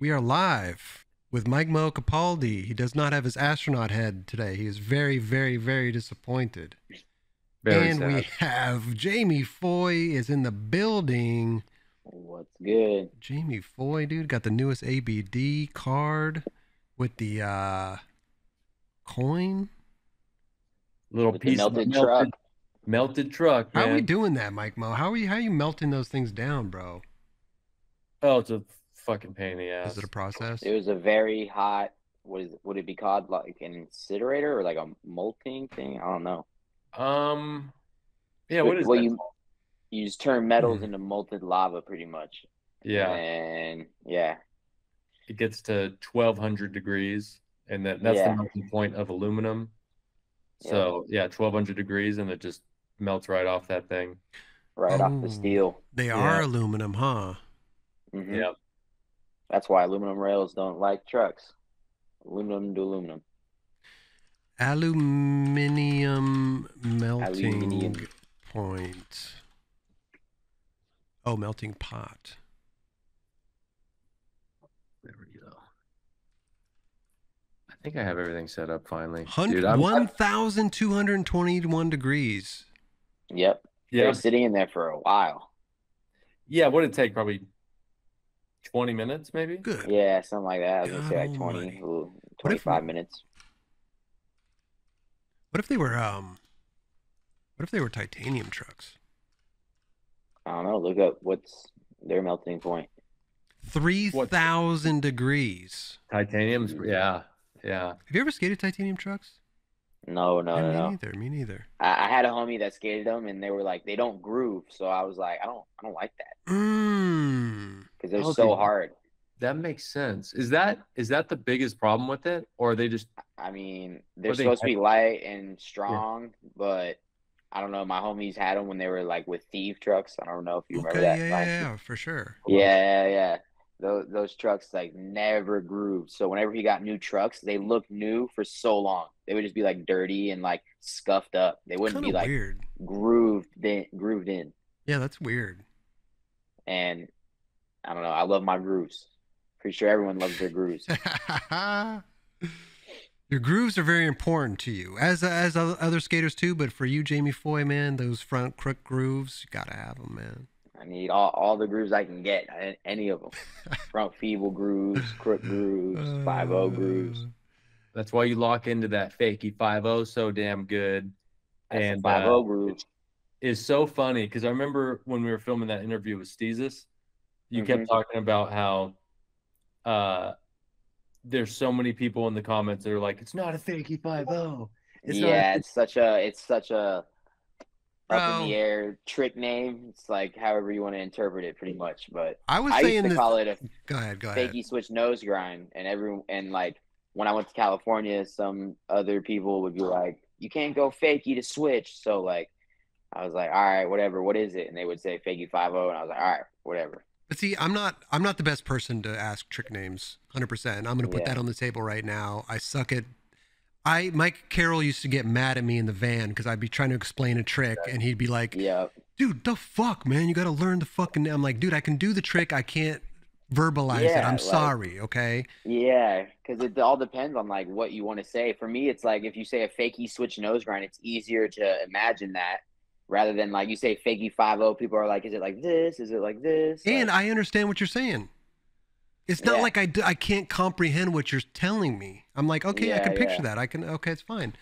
We are live with Mikemo Capaldi. He does not have his astronaut head today. He is very, very, very disappointed. Very And we sad. have Jamie Foy is in the building. What's good? Jamie Foy, dude, got the newest ABD card with the coin. Little With the piece of melted truck. melted truck, How are we man. doing that, Mike Mo? How are you melting those things down, bro? Oh, it's a fucking pain in the Is it a ass. process? It was a very hot. Would it be called like an incinerator or like a molting thing? I don't know. Um, yeah, what is Well, that you called? you just turn metals into molten lava, pretty much, and Yeah, then yeah, it gets to 1200 degrees, and that's the yeah, melting point of aluminum. yep, So yeah, 1200 degrees, and it just melts right off that thing. right off the Oh, steel. they are Yeah, aluminum, huh? hmm yeah. That's why aluminum rails don't like trucks. Aluminum to aluminum. Aluminium melting Aluminium. point. Oh, melting pot. There we go. I think I have everything set up finally, dude. 1,221 degrees. Yep. Yeah, They're sitting in there for a while. yeah. What did it take? Probably 20 minutes, maybe. Good Yeah, something like that. I was gonna God say like 20, Almighty. What if 25 minutes. what if they were what if they were titanium trucks? I don't know. Look up what's their melting point. What 3,000 degrees. titanium's? Yeah, yeah. Have you ever skated titanium trucks? No, no, Yeah, no, me no. neither. Me neither. I had a homie that skated them, and they were like, they don't groove. So I was like, I don't like that Mmm. because they're Okay, so hard. that makes sense. Is that the biggest problem with it, or are they just I mean, are they're they supposed to be light and yeah. strong, but I don't know. My homies had them when they were like with thief trucks. I don't know if you remember Okay, that. yeah, yeah, Like, yeah, for sure. yeah, yeah, yeah. Those trucks like never grooved. So whenever he got new trucks, they looked new for so long. They would just be like dirty and like scuffed up. They It's wouldn't kind be of like weird. grooved in. Yeah, that's weird. And I don't know. I love my grooves. Pretty sure everyone loves their grooves. Your grooves are very important to you, as other skaters too. But for you, Jamie Foy, man, those front crook grooves, you gotta have them, man. I need all the grooves I can get. Any of them. Front feeble grooves, crook grooves, 5-0 grooves. That's why you lock into that fakey 5-0 so damn good. That's a And 5-0 groove. it is so funny because I remember when we were filming that interview with Steezus, you hmm kept talking about how uh there's so many people in the comments that are like, it's not a fakey 5-0. It's not a Yeah, it's such a up in the Bro, air trick name. It's like however you want to interpret it, pretty much. But I was I used saying to this. call it a Go ahead, go ahead. fakey switch nose grind, and like when I went to California, some other people would be like, "You can't go fakey to switch." So like, I was like, "All right, whatever. What is it?" And they would say fakey 5-0, and I was like, "All right, whatever." But see, I'm not the best person to ask trick names. 100%. I'm gonna put Yeah, that on the table right now. I suck at. Mike Carroll used to get mad at me in the van because I'd be trying to explain a trick and he'd be like, yeah, dude, the fuck, man, you got to learn the fucking. I'm like, dude, I can do the trick. I can't verbalize it. I'm yeah. Like, sorry. Okay. yeah, because it all depends on like what you want to say. For me, it's like if you say a fakey switch nose grind, it's easier to imagine that rather than like you say fakey 5-0. People are like, "Is it like this? Is it like this?" And Like, I understand what you're saying. It's not yeah, like I can't comprehend what you're telling me. I'm like, okay, I yeah, can picture yeah, that. Okay, it's fine.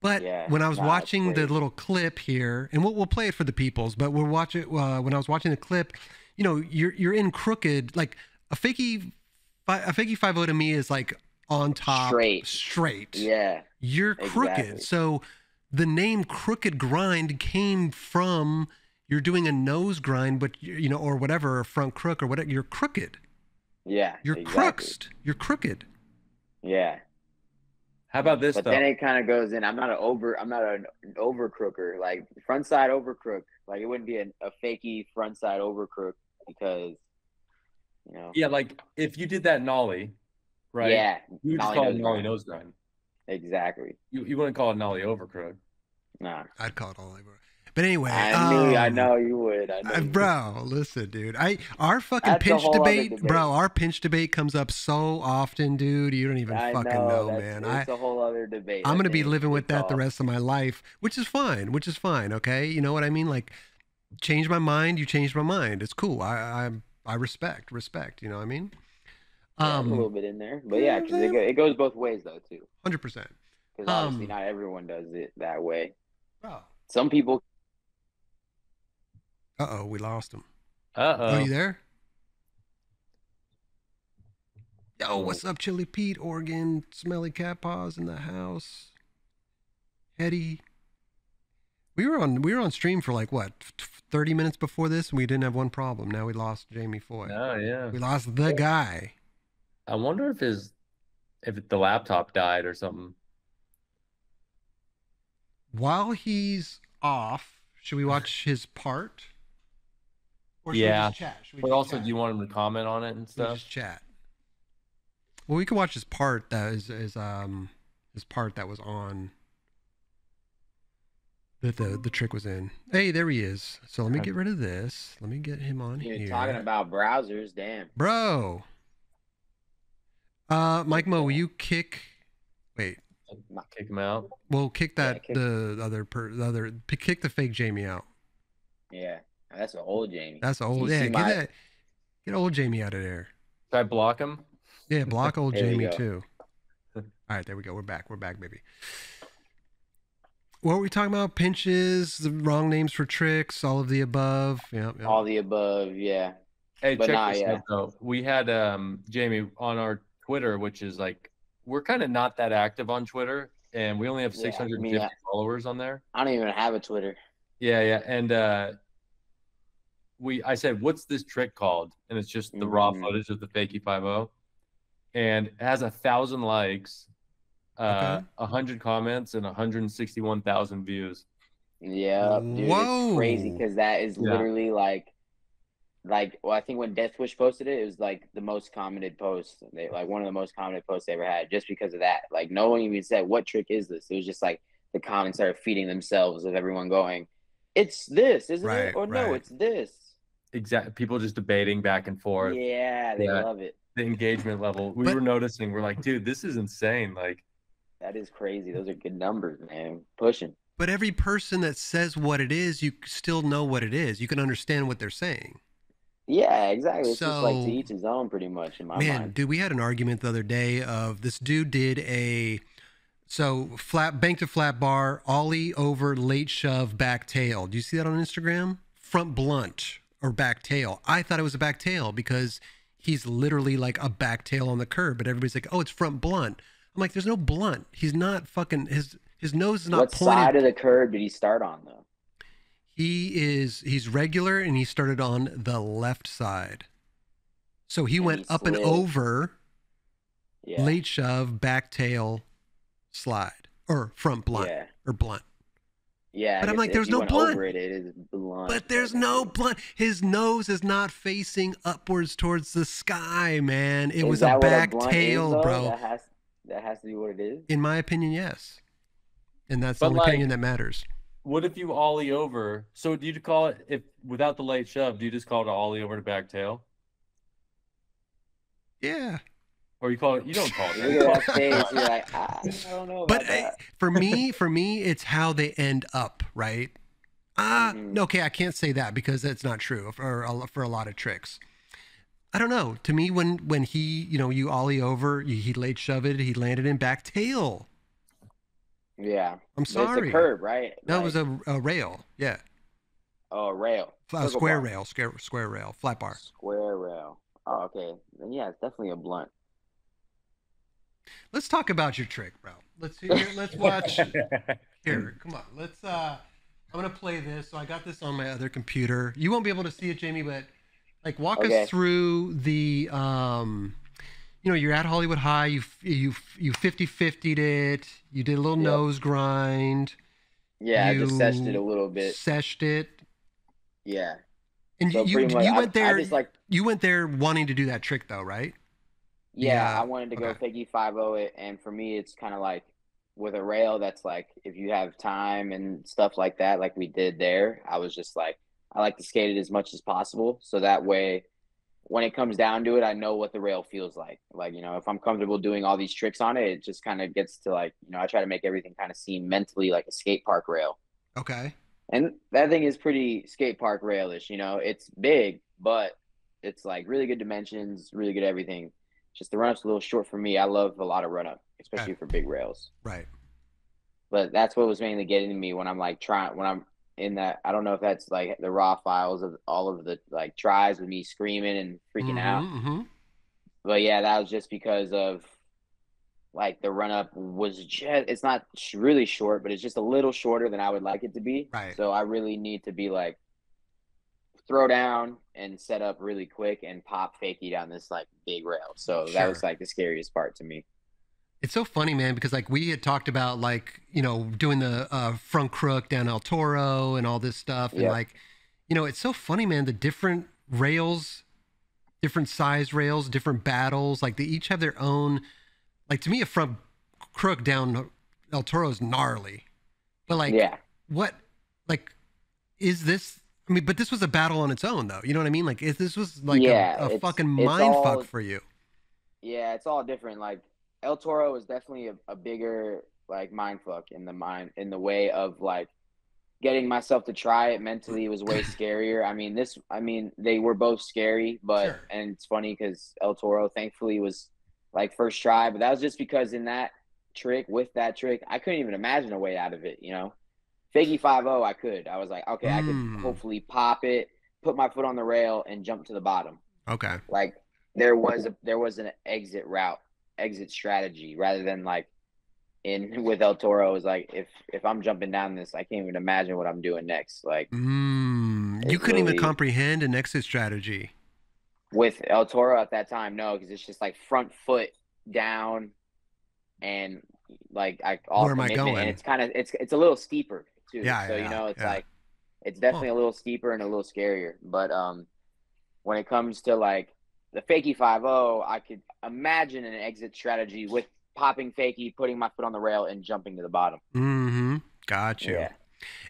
But yeah. when I was Nah, it's watching the crazy. little clip here, and we'll play it for the peoples, but we'll watch it when I was watching the clip. You know, you're in crooked like a fakey 5 to me is like on top Straight. straight. Yeah, You're crooked, exactly. so the name crooked grind came from you're doing a nose grind, but you know, or whatever, a front crook or whatever. You're crooked. Yeah, You're exactly. cruxed. You're crooked. Yeah. how about this But though? then it kind of goes in. I'm not an over crooker. Like front side over crook. Like it wouldn't be a fakey front side over crook because you know. Yeah, like if you did that nollie, right? Yeah, You would just nollie call it nose nollie grind. nose grind. Exactly. You wouldn't call it nollie overcrook. Nah. I'd call it all over. But anyway, I know you would. I know you would. bro, listen, dude. Our fucking That's a pinch whole other debate, debate. bro. Our pinch debate comes up so often, dude. You don't even I fucking know, man. It's a whole other debate. I'm That gonna be thing is living a with good that the call. rest of my life, which is fine. Which is fine. Okay, you know what I mean? Like, change my mind. You changed my mind. It's cool. I respect. You know what I mean? Yeah, there's a little bit in there, but yeah, because it goes both ways though too. 100%. Because obviously not everyone does it that way. Oh. Some people. We lost him. Uh-oh. Oh, you there? Yo, what's up, Chili Pete, Oregon, Smelly Cat Paws in the house. Hetty. We were on stream for like what, 30 minutes before this, and we didn't have one problem. Now we lost Jamie Foy. Oh yeah. We lost the guy. I wonder if the laptop died or something. While he's off, should we watch his part? Or should Yeah. we just chat? But also, do you want him to comment on it and Should we stuff? just chat? Well, we can watch his part. That is his part that was on. That the trick was in. Hey, there he is. So let me get rid of this. Let me get him on You're here. talking about browsers, damn. Bro. Mike Mo, will you kick? Wait. Kick him out. Well, kick that kick- kick the fake Jamie out. Yeah, that's an old Jamie. That's old. You Yeah, see get old Jamie out of there. Should I block him? Yeah, block old There you Jamie go. too. All right, there we go. We're back, baby. What were we talking about? Pinches, the wrong names for tricks, all of the above. Yeah. All the above, yeah. Hey, But check nah, this yeah. out though. We had Jamie on our Twitter, which is like we're kind of not that active on Twitter, and we only have Yeah, 650 yeah. followers on there. I don't even have a Twitter. Yeah, and I said, "What's this trick called?" And it's just the raw footage of the Fakey 5-0, and it has 1,000 likes, 100 comments, and 161,000 views. Yeah, dude, Whoa. it's crazy because that is Yeah. literally like, well, I think when Death Wish posted it, it was like the most commented post. Like one of the most commented posts they ever had, just because of that. Like no one even said, "What trick is this?" It was just like the comments started feeding themselves of everyone going, "It's this, isn't it?" Or no, it's this. Exactly. People just debating back and forth. Yeah, they love it. The engagement level. We were noticing. We're like, dude, this is insane. Like, that is crazy. Those are good numbers, man. Pushing. But every person that says what it is, you still know what it is. You can understand what they're saying. Yeah, exactly. It's just like to each his own, pretty much, in my mind. Dude, we had an argument the other day of this dude did bank to flat bar, ollie over, late shove, back tail. Do you see that on Instagram? Front blunt or back tail. I thought it was a back tail because he's literally like a back tail on the curb, but everybody's like, oh, it's front blunt. I'm like, there's no blunt. He's not fucking, his nose is not what pointed. What side of the curb did he start on, though? He's regular, and he started on the left side. So he went up and over, late shove, back tail, slide, or front blunt, or blunt. Yeah, but I'm like, there's no blunt. It is blunt. But there's no blunt. His nose is not facing upwards towards the sky, man. It was a back tail, bro. That has to be what it is. In my opinion, yes. And that's the only opinion that matters. What if you ollie over? So do you call it, if without the late shove, do you just call it an ollie over to back tail? Yeah. Or you don't call it. Look at that face. You're like, I don't know. But for me, it's how they end up, right? Okay, I can't say that because that's not true for a lot of tricks. I don't know. To me, when he, you ollie over, he late shove it, he landed in back tail. Yeah. I'm sorry. It's a curb, right? No, it was a rail. Yeah. Oh, a rail. Square rail. Square rail. Flat bar. Square rail. Oh, okay. Then yeah, it's definitely a blunt. Let's talk about your trick, bro. Let's watch. Here, come on. I'm gonna play this. So I got this on my other computer. You won't be able to see it, Jamie, but like walk us through the you're at Hollywood High, you 50-50'd it, you did a little nose grind. Yeah, I just seshed it a little bit. Seshed it. Yeah. And so you went there you went there wanting to do that trick though, right? Yeah, I wanted to go Fakey 5-0 it, and for me it's kind of like with a rail that's like, if you have time and stuff like that, like we did there, I was just like, I like to skate it as much as possible. So that way, when it comes down to it, I know what the rail feels like. Like, you know, if I'm comfortable doing all these tricks on it, it just kind of gets to like, you know, I try to make everything kind of seem mentally like a skate park rail. Okay. And that thing is pretty skate park railish, you know, it's big, but it's like really good dimensions, really good everything. Just the run up's a little short for me. I love a lot of run up, especially for big rails. Right. But that's what was mainly getting to me when I'm like when I'm in that. I don't know if that's like the raw files of all of the like tries with me screaming and freaking out. Mm-hmm. But yeah, that was just because of like the run up was just, it's not really short, but it's just a little shorter than I would like it to be. Right. So I really need to be like throw down and set up really quick and pop fakie down this like big rail. So that was like the scariest part to me. It's so funny, man, because like we had talked about like, you know, doing the front crook down El Toro and all this stuff. And like, you know, it's so funny, man, the different rails, different size rails, different battles, like they each have their own, like to me, a front crook down El Toro is gnarly. But like, what, like, is this, I mean, but this was a battle on its own though. You know what I mean? Like this was like a fucking mind fuck for you. Yeah, it's all different. Like, El Toro is definitely a bigger like mind fuck in the way of like getting myself to try it mentally was way scarier. I mean they were both scary, but and it's funny because El Toro thankfully was like first try, but that was just because in that trick I couldn't even imagine a way out of it, you know. Fakie 5-0 I could. I was like, okay, I could hopefully pop it, put my foot on the rail and jump to the bottom. Okay. Like there was an exit strategy rather than like with El Toro is like if I'm jumping down this, I can't even imagine what I'm doing next. Like you couldn't even comprehend an exit strategy with El Toro at that time. No, because it's just like front foot down and like where am I going? And it's kind of it's a little steeper too. Yeah, so you know it's like it's definitely a little steeper and a little scarier. But when it comes to like the fakie 5-0, I could imagine an exit strategy with popping fakie, putting my foot on the rail, and jumping to the bottom. Mm-hmm. Got you. Yeah.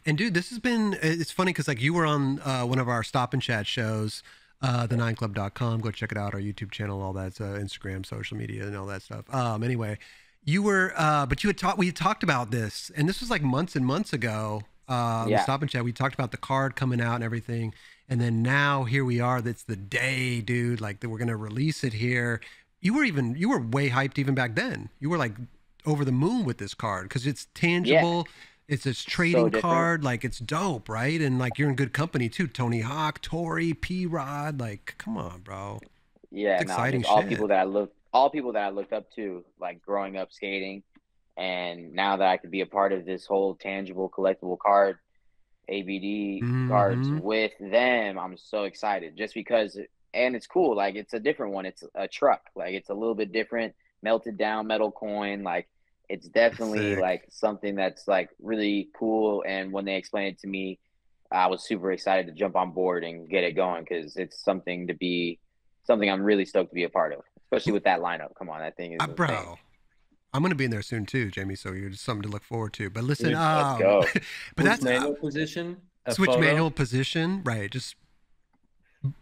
And dude, this has been, it's funny because like you were on one of our Stop and Chat shows, the9club.com. Go check it out, our YouTube channel, all that, Instagram, social media, and all that stuff. Anyway, you were, but we had talked about this, and this was like months and months ago. The Stop and Chat, we talked about the card coming out and everything. And then now here we are. That's the day, dude. Like we're gonna release it here. You were way hyped even back then. You were like over the moon with this card because it's tangible. Yeah. It's this trading card. Like it's dope, right? And like you're in good company too. Tony Hawk, Tori, P Rod. Like, come on, bro. Yeah, it's exciting shit. All people that I looked up to, like growing up skating, and now that I could be a part of this whole tangible collectible card. ABD cards with them, I'm so excited just because, and it's cool. Like it's a different one. It's a truck. Like it's a little bit different, melted down metal coin. Like it's definitely like something that's like really cool. And when they explained it to me, I was super excited to jump on board and get it going because it's something I'm really stoked to be a part of, especially with that lineup. Come on, that thing is bro. I'm going to be in there soon too, Jamie. So you're just something to look forward to. But listen, let's go. But that's manual position. Manual position, right? Just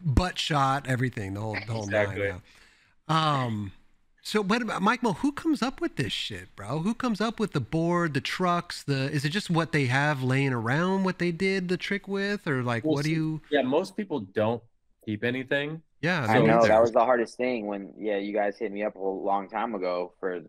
butt shot, everything, the whole nine. So, but Mikemo, who comes up with this shit, bro? Who comes up with the board, the trucks? Is it just what they have laying around, what they did the trick with, or like what do you? Yeah, most people don't keep anything. Yeah, I know that was the hardest thing when you guys hit me up a long time ago for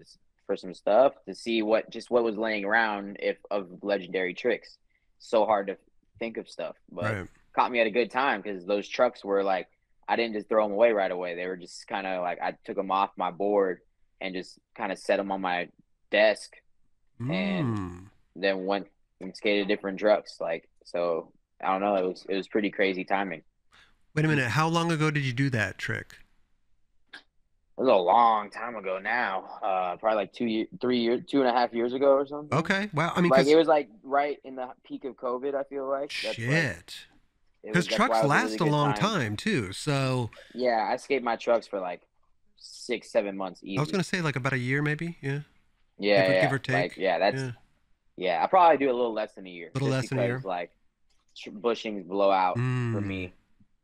some stuff to see what was laying around of legendary tricks. So hard to think of stuff, but caught me at a good time because those trucks were like, I didn't just throw them away right away. They were just kind of like, I took them off my board and just kind of set them on my desk and then went and skated different trucks. Like, so I don't know. It was pretty crazy timing. Wait a minute. How long ago did you do that trick? It was a long time ago now. Probably like 2.5 years ago or something. Okay. Wow. I mean, like it was like right in the peak of COVID, I feel like. Shit. Because trucks last a long time too. So yeah, I skate my trucks for like 6-7 months easy. I was gonna say like about a year maybe. Yeah. Yeah, give or take. Like, yeah. I probably do a little less than a year. A little less than a year. Like bushings blow out for Mm. me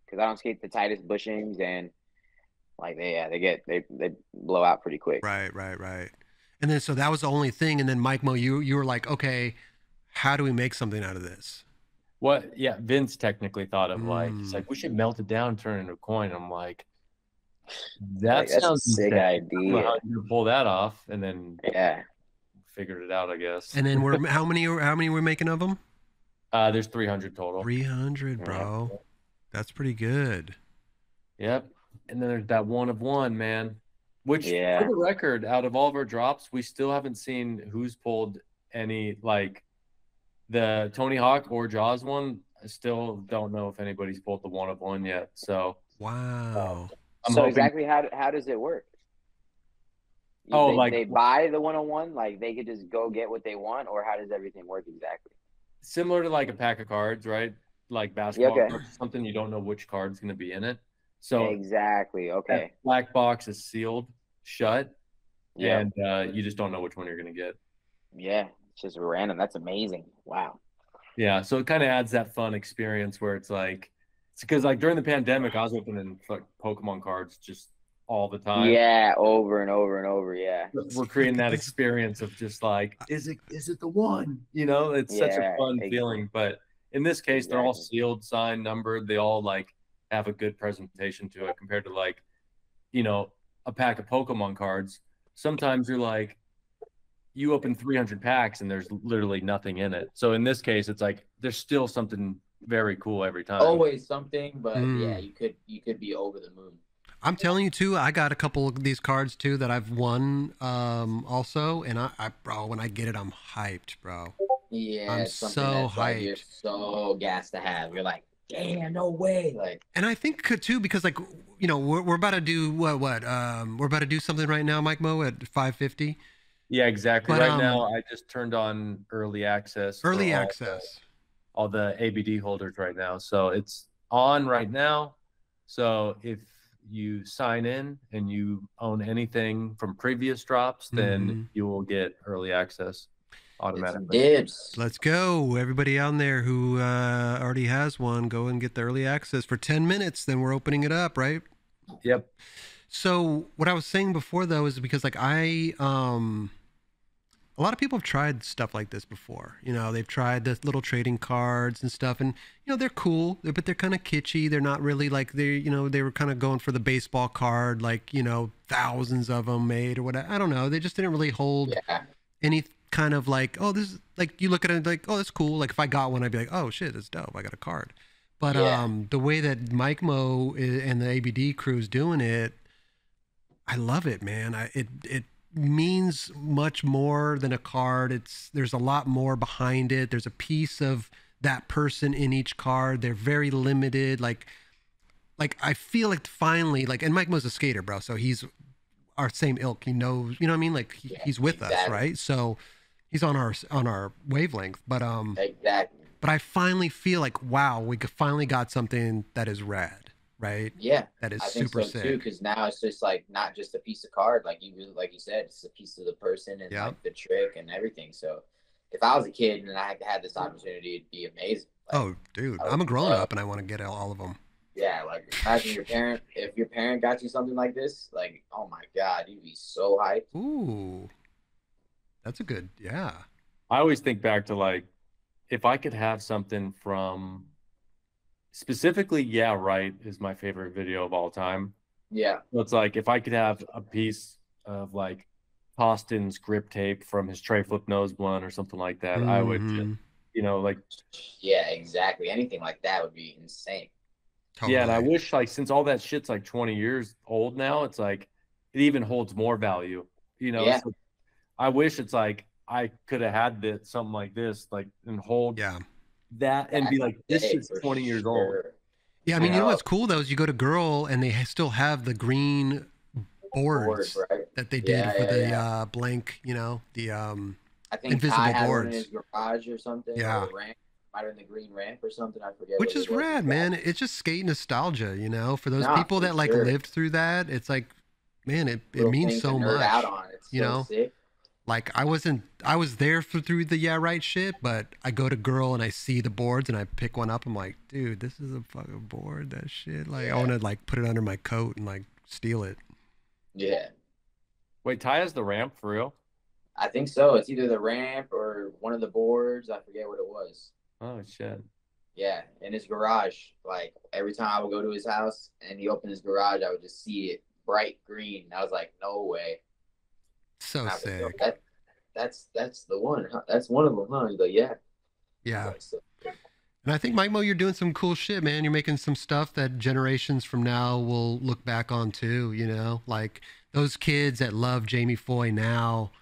because I don't skate the tightest bushings, and like they blow out pretty quick. Right. And then so that was the only thing. And then Mikemo, you were like, okay, how do we make something out of this? What? Yeah, Vince technically thought of like, he's like, we should melt it down, turn it into a coin. I'm like, that sounds a sick idea. How you pull that off, and then figured it out, I guess. And then how many we're making of them? There's 300 total. 300, bro. Yeah. That's pretty good. Yep. And then there's that one of one, man. Which, for the record, out of all of our drops, we still haven't seen who's pulled any, like, the Tony Hawk or Jaws one. I still don't know if anybody's pulled the one of one yet. So wow. I'm hoping... exactly how does it work? They buy the 101, like they could just go get what they want, or how does everything work exactly? Similar to like a pack of cards, right? Like basketball cards or something. You don't know which card's going to be in it. So exactly. Okay. That black box is sealed shut, and you just don't know which one you're going to get. Yeah, it's just random. That's amazing. Wow. Yeah, so it kind of adds that fun experience where it's like, it's because like during the pandemic, I was opening like Pokemon cards just all the time. Yeah, over and over and over. Yeah, we're creating that experience of just like, is it the one? You know, it's such a fun feeling. But in this case, they're all sealed, signed, numbered. They all like have a good presentation to it compared to like, you know, a pack of Pokemon cards. Sometimes you're like, you open 300 packs and there's literally nothing in it. So in this case, it's like there's still something very cool every time. Always something, but yeah, you could be over the moon. I'm telling you too, I got a couple of these cards too that I've won also, and I bro, when I get it, I'm hyped, bro. Yeah, I'm so hyped. Like you're so gassed to have. You're like, damn, no way. Like, and I think too, because like, you know, we're about to do what we're about to do something right now, Mikemo, at 550. Yeah, exactly. But, right now, I just turned on early access. All the ABD holders right now. So it's on right now. So if you sign in and you own anything from previous drops, then you will get early access automatically. Dibs. Let's go. Everybody out there who already has one, go and get the early access for 10 minutes. Then we're opening it up, right? Yep. So what I was saying before, though, is because like a lot of people have tried stuff like this before. You know, they've tried the little trading cards and stuff, and you know they're cool, but they're kind of kitschy. They're not really like they were kind of going for the baseball card, like thousands of them made or whatever. I don't know. They just didn't really hold any kind of like, oh, this is like, you look at it like, oh, that's cool. Like if I got one, I'd be like, oh shit, that's dope. I got a card. But the way that Mikemo and the ABD crew is doing it, I love it, man. It means much more than a card. There's a lot more behind it. There's a piece of that person in each card. They're very limited. Like I feel like finally, like, and Mikemo's a skater, bro, so he's our same ilk. He knows, you know what I mean? Like he's with us, right? So he's on our wavelength. But exactly. But I finally feel like, wow, we finally got something that is rad. Right. Yeah, that is I think super so sick. Too, because now it's just like not just a piece of card, like you said, it's a piece of the person and like the trick and everything. So if I was a kid and I had this opportunity, it'd be amazing. Like, oh, dude, I'm a grown up and I want to get all of them. Yeah, like imagine if your parent got you something like this, like, oh my God, you'd be so hyped. Ooh, that's a good, yeah. I always think back to like, if I could have something from. Specifically, Yeah Right is my favorite video of all time. Yeah. So it's like if I could have a piece of like Austin's grip tape from his tray flip nose blunt or something like that, I would just, like. Yeah, exactly. Anything like that would be insane. Totally. Yeah, and I wish like since all that shit's like 20 years old now, it's like it even holds more value. Yeah. So I wish it's like I could have had something like this, like and hold. Yeah. That and be like, this is 20 years old. Yeah, I mean, you know what's cool though is you go to Girl and they still have the green boards that they did for the blank, the I think invisible Kai had boards one in his garage or something. Yeah, or ramp, might have been the green ramp or something. I forget. Which is rad, man. It's just skate nostalgia, for those people that like lived through that. It's like, man, it means so much. Out on. It's so sick. Like I was there through the yeah right shit, but I go to girl and I see the boards and I pick one up. I'm like, dude, this is a fucking board. That shit. Like I want to like put it under my coat and like steal it. Yeah. Wait, Ty has the ramp for real? I think so. It's either the ramp or one of the boards. I forget what it was. Oh shit. Yeah, in his garage. Like every time I would go to his house and he opened his garage, I would just see it bright green. I was like, no way. So sick. Like, that's the one. Huh? That's one of them, huh? He's like, yeah. Yeah. Like, so. And I think, Mikemo, you're doing some cool shit, man. You're making some stuff that generations from now will look back on too, you know? Like those kids that love Jamie Foy now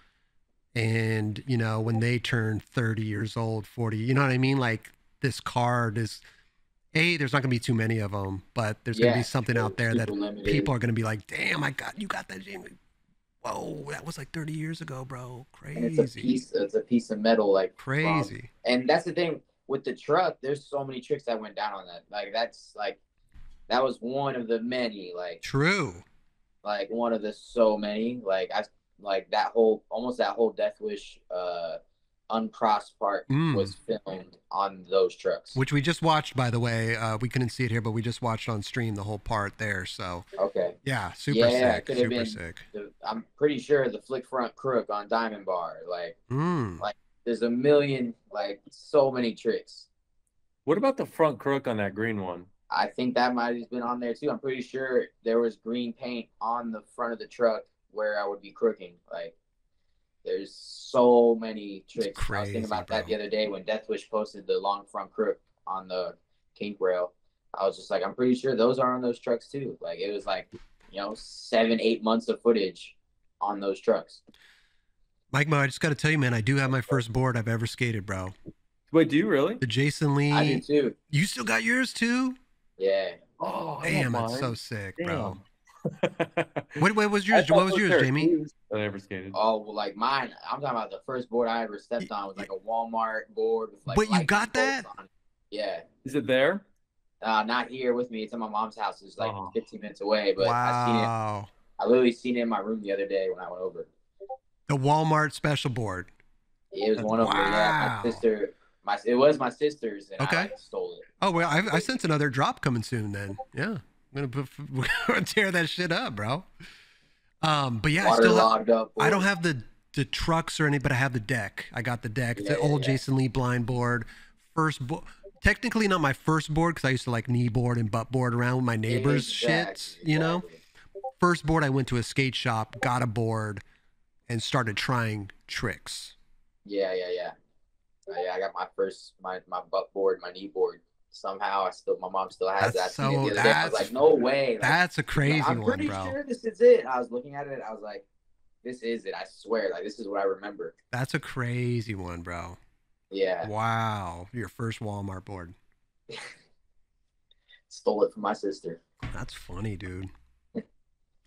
and, you know, when they turn 30 years old, 40, you know what I mean? Like this card is, there's not going to be too many of them, but there's going to be something out there that limited. People are going to be like, damn, you got that Jamie. Whoa, that was like 30 years ago, bro. Crazy. And it's a piece of metal, like crazy. And that's the thing with the truck. There's so many tricks that went down on that. Like that was one of the many. Like true. Like one of the so many. Like that whole Death Wish uncrossed part was filmed on those trucks, which we just watched, by the way. We couldn't see it here, but we just watched on stream the whole part there. So okay, yeah, super sick. Super sick. I'm pretty sure the flick front crook on Diamond Bar, like there's a million, like so many tricks. What about the front crook on that green one? I think that might have been on there too. I'm pretty sure there was green paint on the front of the truck where I would be crooking. Like there's so many tricks. Crazy, I was thinking about that the other day when Death Wish posted the long front crook on the kink rail. I was just like, I'm pretty sure those are on those trucks too. Like it was like, 7-8 months of footage on those trucks. Mikemo, I just got to tell you, man, I do have my first board I've ever skated, bro. Wait, do you really? The Jason Lee. I do too. You still got yours too? Yeah. Oh, damn, that's so sick, bro. What was yours? What was yours, Jamie? I never skated. Oh, well, like mine, I'm talking about the first board I ever stepped on was like a Walmart board with like. But you got that? Yeah. Is it there? Not here with me. It's at my mom's house. It's like 15 minutes away. But wow. I seen it. I literally seen it in my room the other day when I went over. The Walmart special board. It was one of them. Yeah, my sister. It was my sister's, and I stole it. Oh well, I sense another drop coming soon. Then we're gonna tear that shit up, bro. But yeah, I don't have the trucks or anything, but I have the deck. I got the deck. It's an old Jason Lee blind board. Technically not my first board because I used to like knee board and butt board around with my neighbors' shit. You know, first board I went to a skate shop, got a board, and started trying tricks. Yeah. I got my first my butt board, my knee board. Somehow my mom still has that. I was like, no way. Like, that's a crazy one, bro. I'm pretty sure this is it. I was looking at it. I was like, this is it. I swear. Like, this is what I remember. That's a crazy one, bro. Yeah. Wow. Your first Walmart board. Stole it from my sister. That's funny, dude.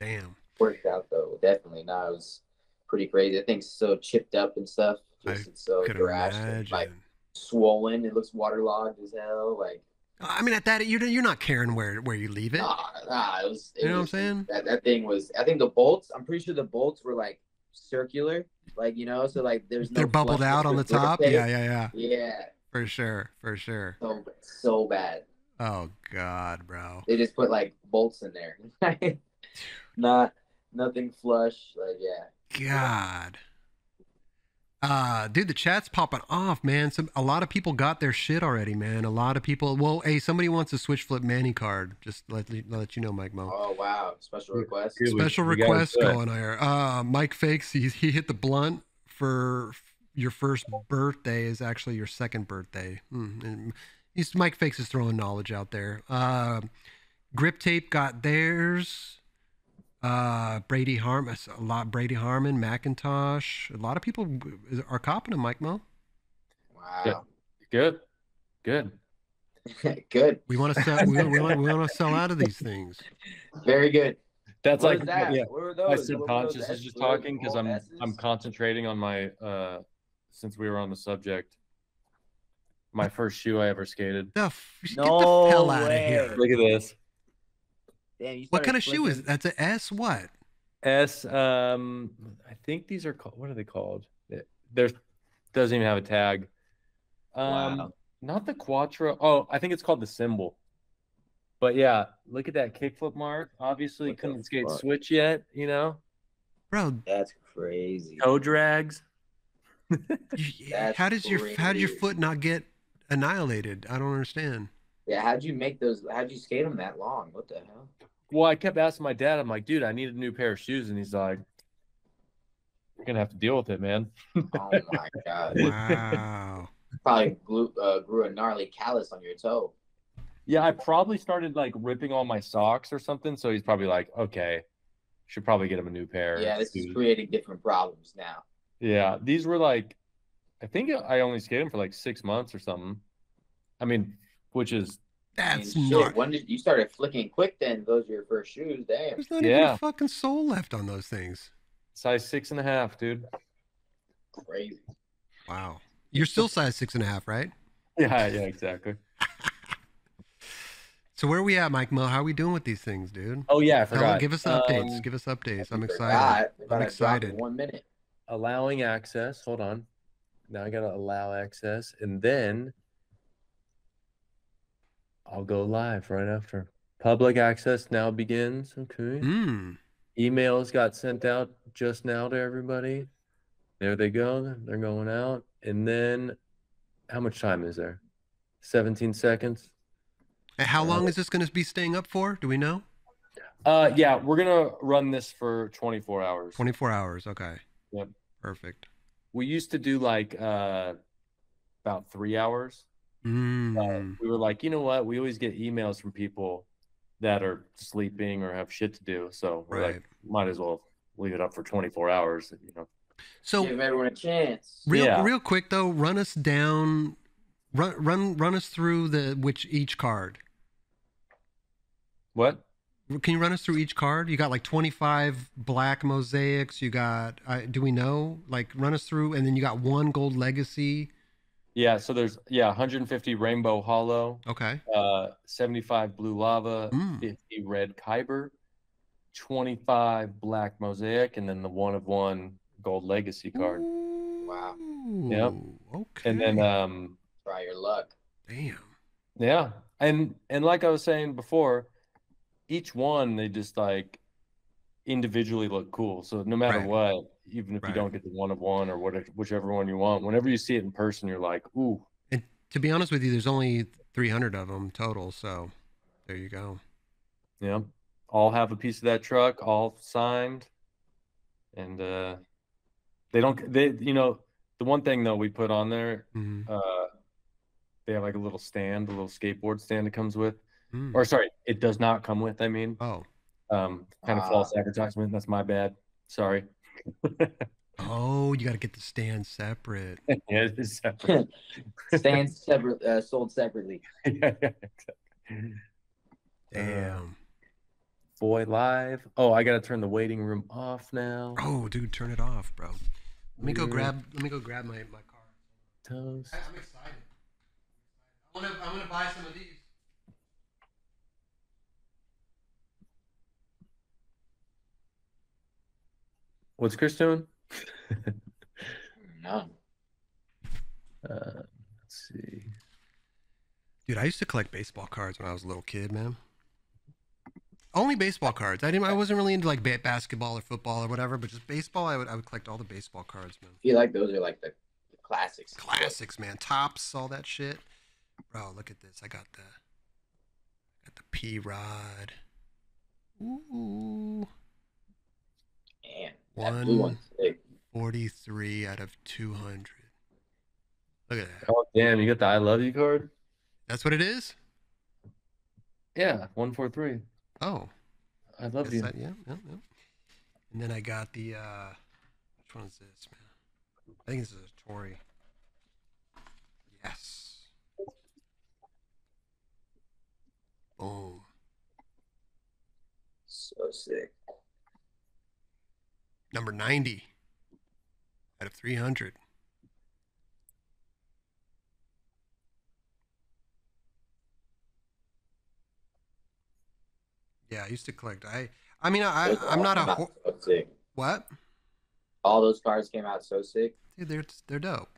Damn. Worked out, though. Definitely. No, it was pretty crazy. The thing's so chipped up and stuff. It's so thrashed, like swollen. It looks waterlogged as hell. Like, I mean, at that you're not caring where you leave it. Nah, it was. You know what I'm saying? That thing was. I think the bolts. I'm pretty sure the bolts were like circular, like so like there's no. They're bubbled out on the top. Yeah. Yeah. For sure. So bad. Oh God, bro. They just put like bolts in there. Nothing flush. Like God. Dude, the chat's popping off, man. A lot of people got their shit already, man. A lot of people. Well, hey, somebody wants a switch flip Manny card. Just let you know, Mikemo. Oh wow, special request. Special request going here. Mike Fakes. He hit the blunt for your first birthday is actually your second birthday. Mike Fakes is throwing knowledge out there. Grip Tape got theirs. Brady Harmon, Macintosh. A lot of people are copping them, Mikemo. Wow. Good. Good. We want to sell. we want to sell out of these things. Very good. That's what like that? My subconscious is just talking because I'm concentrating on my since we were on the subject. My first shoe I ever skated. Get the hell out of here! Look at this. Damn, what kind of shoe is it? That's an S? What? S. I think these are called. What are they called? There's doesn't even have a tag. Wow. Not the Quattro. Oh, I think it's called the Symbol. But yeah, look at that kickflip mark. Obviously, couldn't skate switch yet. You know, bro, that's crazy. Toe drags. How did your foot not get annihilated? I don't understand. Yeah, how'd you make those? How'd you skate them that long? What the hell? Well, I kept asking my dad. I'm like, dude, I need a new pair of shoes, and he's like, "You're gonna have to deal with it, man." Oh my god! Wow. Probably grew a gnarly callus on your toe. Yeah, I probably started like ripping all my socks or something. So he's probably like, okay, should probably get him a new pair. Yeah, this is creating different problems now. Yeah, these were like, I think I only skated them for like 6 months or something. I mean, which is that's shit. When did you started flicking quick? Then those are your first shoes. Damn. There's not even a fucking sole left on those things. Size 6.5, dude. Crazy. Wow. You're still size 6.5, right? Yeah, exactly. So where are we at, Mikemo? How are we doing with these things, dude? Oh yeah, I forgot. Give us updates. Give us updates. I'm excited. I'm excited. 1 minute. Allowing access. Hold on. Now I gotta allow access, and then I'll go live right after. Public access now begins. Okay. Emails got sent out just now to everybody. There they go. They're going out. And then how much time is there? 17 seconds. And how long is this going to be staying up for? Do we know? Yeah, we're going to run this for 24 hours. 24 hours. Okay. Yep. Perfect. We used to do like about 3 hours. We were like, you know what? We always get emails from people that are sleeping or have shit to do. So we're like, might as well leave it up for 24 hours, you know. So give everyone a chance. Real quick though, run us down, run us through each card. What? Can you run us through each card? You got like 25 black mosaics. You got, do we know? Like run us through, and then you got 1 gold legacy. Yeah, so there's 150 rainbow hollow. Okay. 75 blue lava, 50 red kyber, 25 black mosaic, and then the 1 of 1 gold legacy card. Ooh, wow. Yep. Okay. And then try your luck. Damn. Yeah. And like I was saying before, each one they just like individually look cool. So no matter what, even if you don't get the 1 of 1 or whichever one you want, whenever you see it in person, you're like, ooh. And to be honest with you, there's only 300 of them total. So there you go. Yeah. All have a piece of that truck, all signed. And the one thing though we put on there, they have like a little stand, a little skateboard stand that comes with. Or sorry, it does not come with, I mean. Oh. Kind of false advertisement. That's my bad. Sorry. Oh, you got to get the stand separate. Yeah, it's separate. Stands separate, sold separately. Yeah, exactly. Damn. Foy live. Oh, I got to turn the waiting room off now. Oh, dude, turn it off, bro. Let me go grab my car. Toast. I'm excited. I'm gonna buy some of these. What's Chris doing? None. Let's see. Dude, I used to collect baseball cards when I was a little kid, man. Only baseball cards. I wasn't really into like basketball or football or whatever, but just baseball. I would collect all the baseball cards, man. I feel like those are like the classics. Classics, man. Tops, all that shit. Bro, look at this. I got the P Rod. Ooh. Man, 143 out of 200. Look at that. Oh damn! You got the I love you card. That's what it is. Yeah, 143. Oh, I love you. Yeah. And then I got the which one is this, man? I think this is a Tory. Yes. Boom. So sick. Number 90 out of 300. Yeah, I used to collect. I I mean, I'm not a so sick. What? All those cards came out so sick. Dude, they're dope.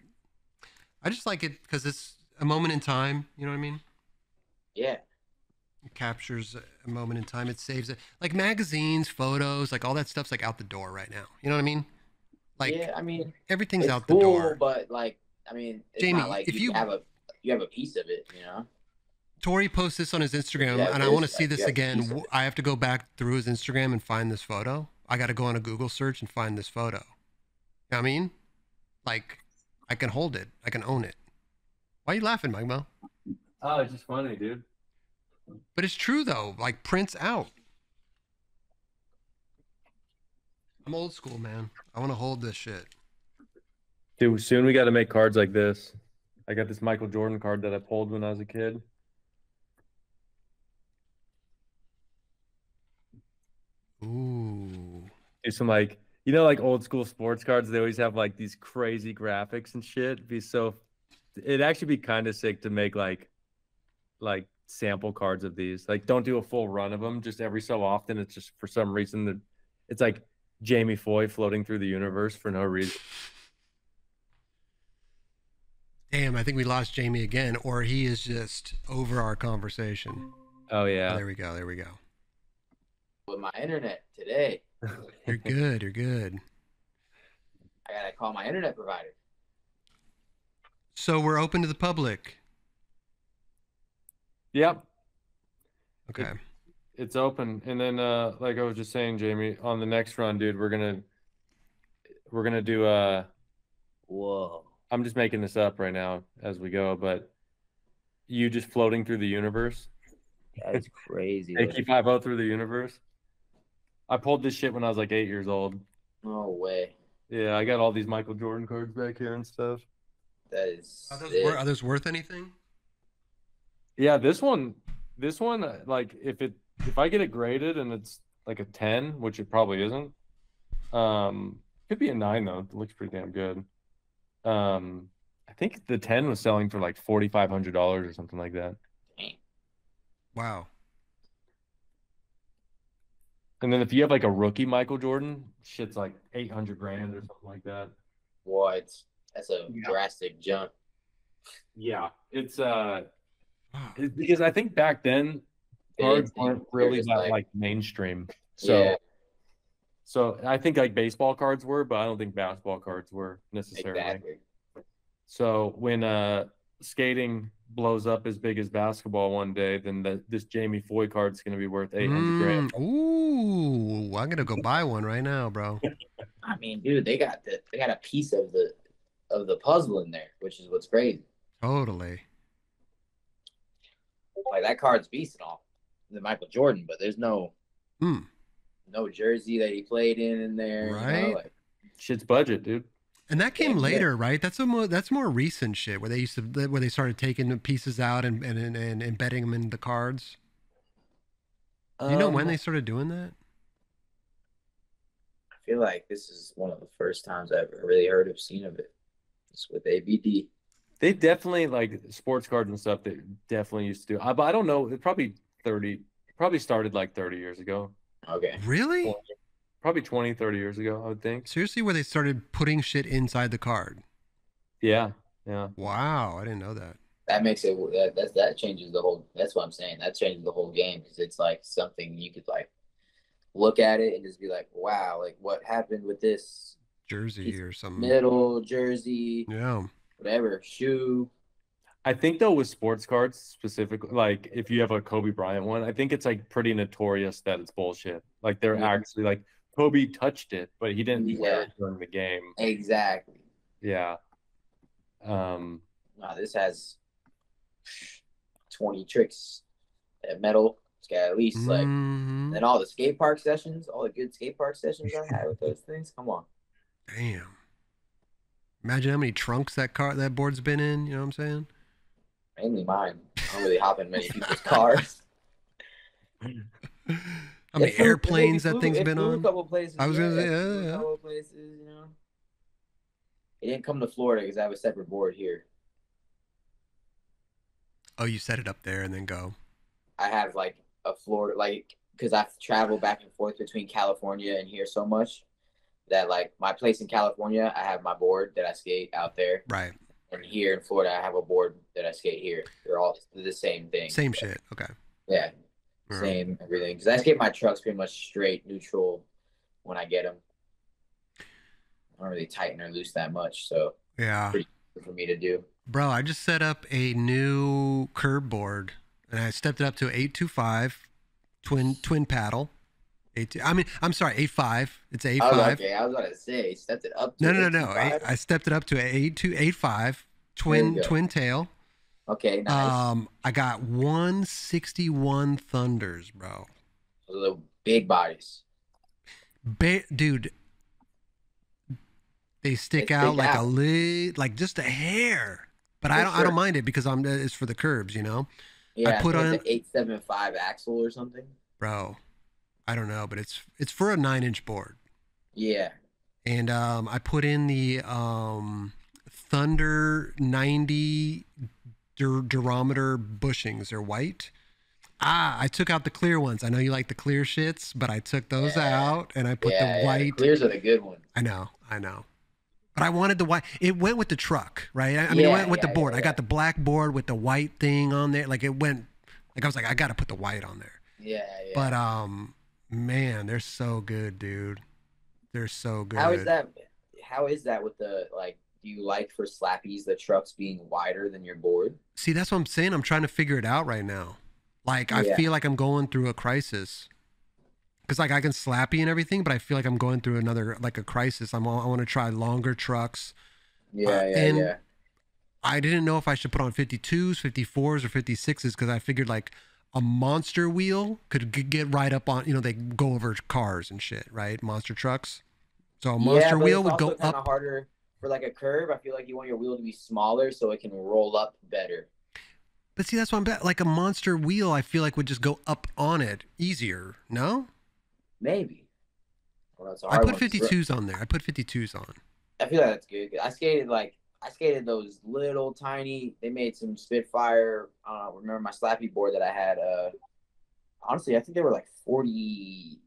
I just like it because it's a moment in time. You know what I mean? Yeah. It captures a moment in time. It saves it. Like magazines, photos, like all that stuff's like out the door right now. You know what I mean? Like, yeah, I mean, everything's out cool, the door. But like, I mean, it's Jamie, not like if you have a piece of it, you know. Tori posts this on his Instagram, and I want to see this again. I have to go back through his Instagram and find this photo. I got to go on a Google search and find this photo. You know what I mean? Like, I can hold it. I can own it. Why are you laughing, Mikemo? Oh, it's just funny, dude. But it's true, though. Like, Prince out. I'm old school, man. I want to hold this shit. Dude, soon we got to make cards like this. I got this Michael Jordan card that I pulled when I was a kid. Ooh. Do some like, you know, like old school sports cards. They always have like these crazy graphics and shit. It'd actually be kind of sick to make like sample cards of these. Like, don't do a full run of them. Just every so often, it's just for some reason it's like Jamie Foy floating through the universe for no reason. Damn, I think we lost Jamie again, or he is just over our conversation. Oh yeah. Oh, there we go. There we go. With my internet today. You're good. You're good. I gotta call my internet provider. So we're open to the public. Yep. Okay. It's open, and then like I was just saying, Jamie, on the next run, dude, we're gonna do whoa. I'm just making this up right now as we go, but you just floating through the universe. That's crazy. AK50 through the universe. I pulled this shit when I was like 8 years old. No way. Yeah, I got all these Michael Jordan cards back here and stuff. That is. Are those worth anything? Yeah, this one, like if I get it graded and it's like a 10, which it probably isn't, could be a 9 though. It looks pretty damn good. I think the 10 was selling for like $4,500 or something like that. Wow. And then if you have like a rookie Michael Jordan, shit's like 800 grand or something like that. What? That's a drastic jump. Yeah, it's because I think back then cards weren't really that like mainstream. So I think like baseball cards were, but I don't think basketball cards were necessarily. Exactly. So when skating blows up as big as basketball one day, then this Jamie Foy card is going to be worth 800 grand. Ooh, I'm gonna go buy one right now, bro. I mean, dude, they got a piece of the puzzle in there, which is what's crazy. Totally. Like that card's beast and all, the Michael Jordan, but there's no jersey that he played in there, right? You know, like, shit's budget, dude. And that came later, right? That's more recent shit where they started taking the pieces out and embedding them in the cards. Do you know when they started doing that? I feel like this is one of the first times I've ever really heard of seen of it. It's with ABD. They definitely like sports cards and stuff. They definitely used to do. But I don't know. It probably started like 30 years ago. Okay. Really? Probably 20, 30 years ago, I would think. Seriously, where they started putting shit inside the card? Yeah. Wow, I didn't know that. That makes it that changes the whole. That's what I'm saying. That changes the whole game because it's like something you could like look at it and just be like, wow, like what happened with this jersey or something? Middle jersey. Yeah. Whatever shoe. I think though with sports cards specifically, like if you have a Kobe Bryant one, I think it's like pretty notorious that it's bullshit. Like they're actually like Kobe touched it, but he didn't wear it during the game. Exactly. Yeah. Wow, this has 20 tricks at metal. It's got at least like, and all the skate park sessions, all the good skate park sessions I had with those things. Come on. Damn. Imagine how many trunks that board's been in. You know what I'm saying? Mainly mine. I don't really hop in many people's cars. How many airplanes that thing's been on? A couple places. I was gonna say, A couple places, you know. It didn't come to Florida because I have a separate board here. Oh, you set it up there and then go. I have like a Florida, like because I've traveled back and forth between California and here so much that like my place in California, I have my board that I skate out there. Right. And here in Florida, I have a board that I skate here. They're all the same thing. Same shit. Okay. Yeah. Same everything. Because I skate my trucks pretty much straight neutral when I get them. I don't really tighten or loose that much, so yeah, pretty easy for me to do. Bro, I just set up a new curb board, and I stepped it up to 825 twin paddle. I'm sorry, 8.5. It's 8.5. Okay, I was about to say stepped it up. To no. I stepped it up to 8.5 twin tail. Okay, nice. I got 161 Thunders, bro. Those are the big bodies. Dude, they stick out like a lid, like just a hair. But I don't mind it because it's for the curbs, you know. Yeah, I put on an 875 axle or something. Bro, I don't know, but it's for a 9-inch board. Yeah. And I put in the Thunder 90 durometer bushings. They're white. I took out the clear ones. I know you like the clear shits, but I took those out and I put the white. The clears are the good ones. I know. But I wanted the white. It went with the truck, right? I mean, it went with the board. I got the black board with the white thing on there. Like it went. Like I was like, I got to put the white on there. Yeah. But man, they're so good, dude. They're so good. How is that with the like? Do you like for slappies the trucks being wider than your board? See, that's what I'm saying. I'm trying to figure it out right now. Like I feel like I'm going through a crisis. Because like I can slappy and everything, but I feel like I'm going through another like a crisis. I want to try longer trucks. Yeah. I didn't know if I should put on 52s, 54s, or 56s because I figured like a monster wheel could get right up on. You know, they go over cars and shit, right? Monster trucks. So a monster wheel would go up. Harder for like a curve. I feel like you want your wheel to be smaller so it can roll up better. But see, that's what I'm like a monster wheel. I feel like would just go up on it easier. No. Maybe. Well, I put 52s on there. I put 52s on. I feel like that's good. I skated those little tiny. They made some Spitfire. Remember my slappy board that I had? Honestly, I think they were like 48s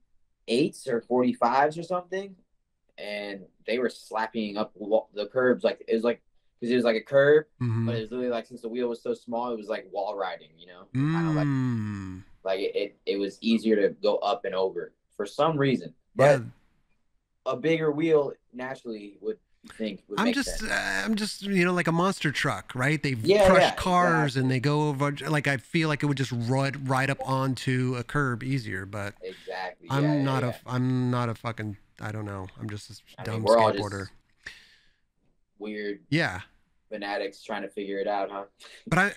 or 45s or something, and they were slapping up the curbs like it was like because it was like a curb, but it was literally like since the wheel was so small, it was like wall riding. You know, kind of like it was easier to go up and over. For some reason, but a bigger wheel naturally would make sense. I'm just you know like a monster truck, right? They crush cars and they go over. Like I feel like it would just ride up onto a curb easier, but I'm not a fucking. I don't know. I'm just a dumb skateboarder. Weird. Yeah. Fanatics trying to figure it out, huh? But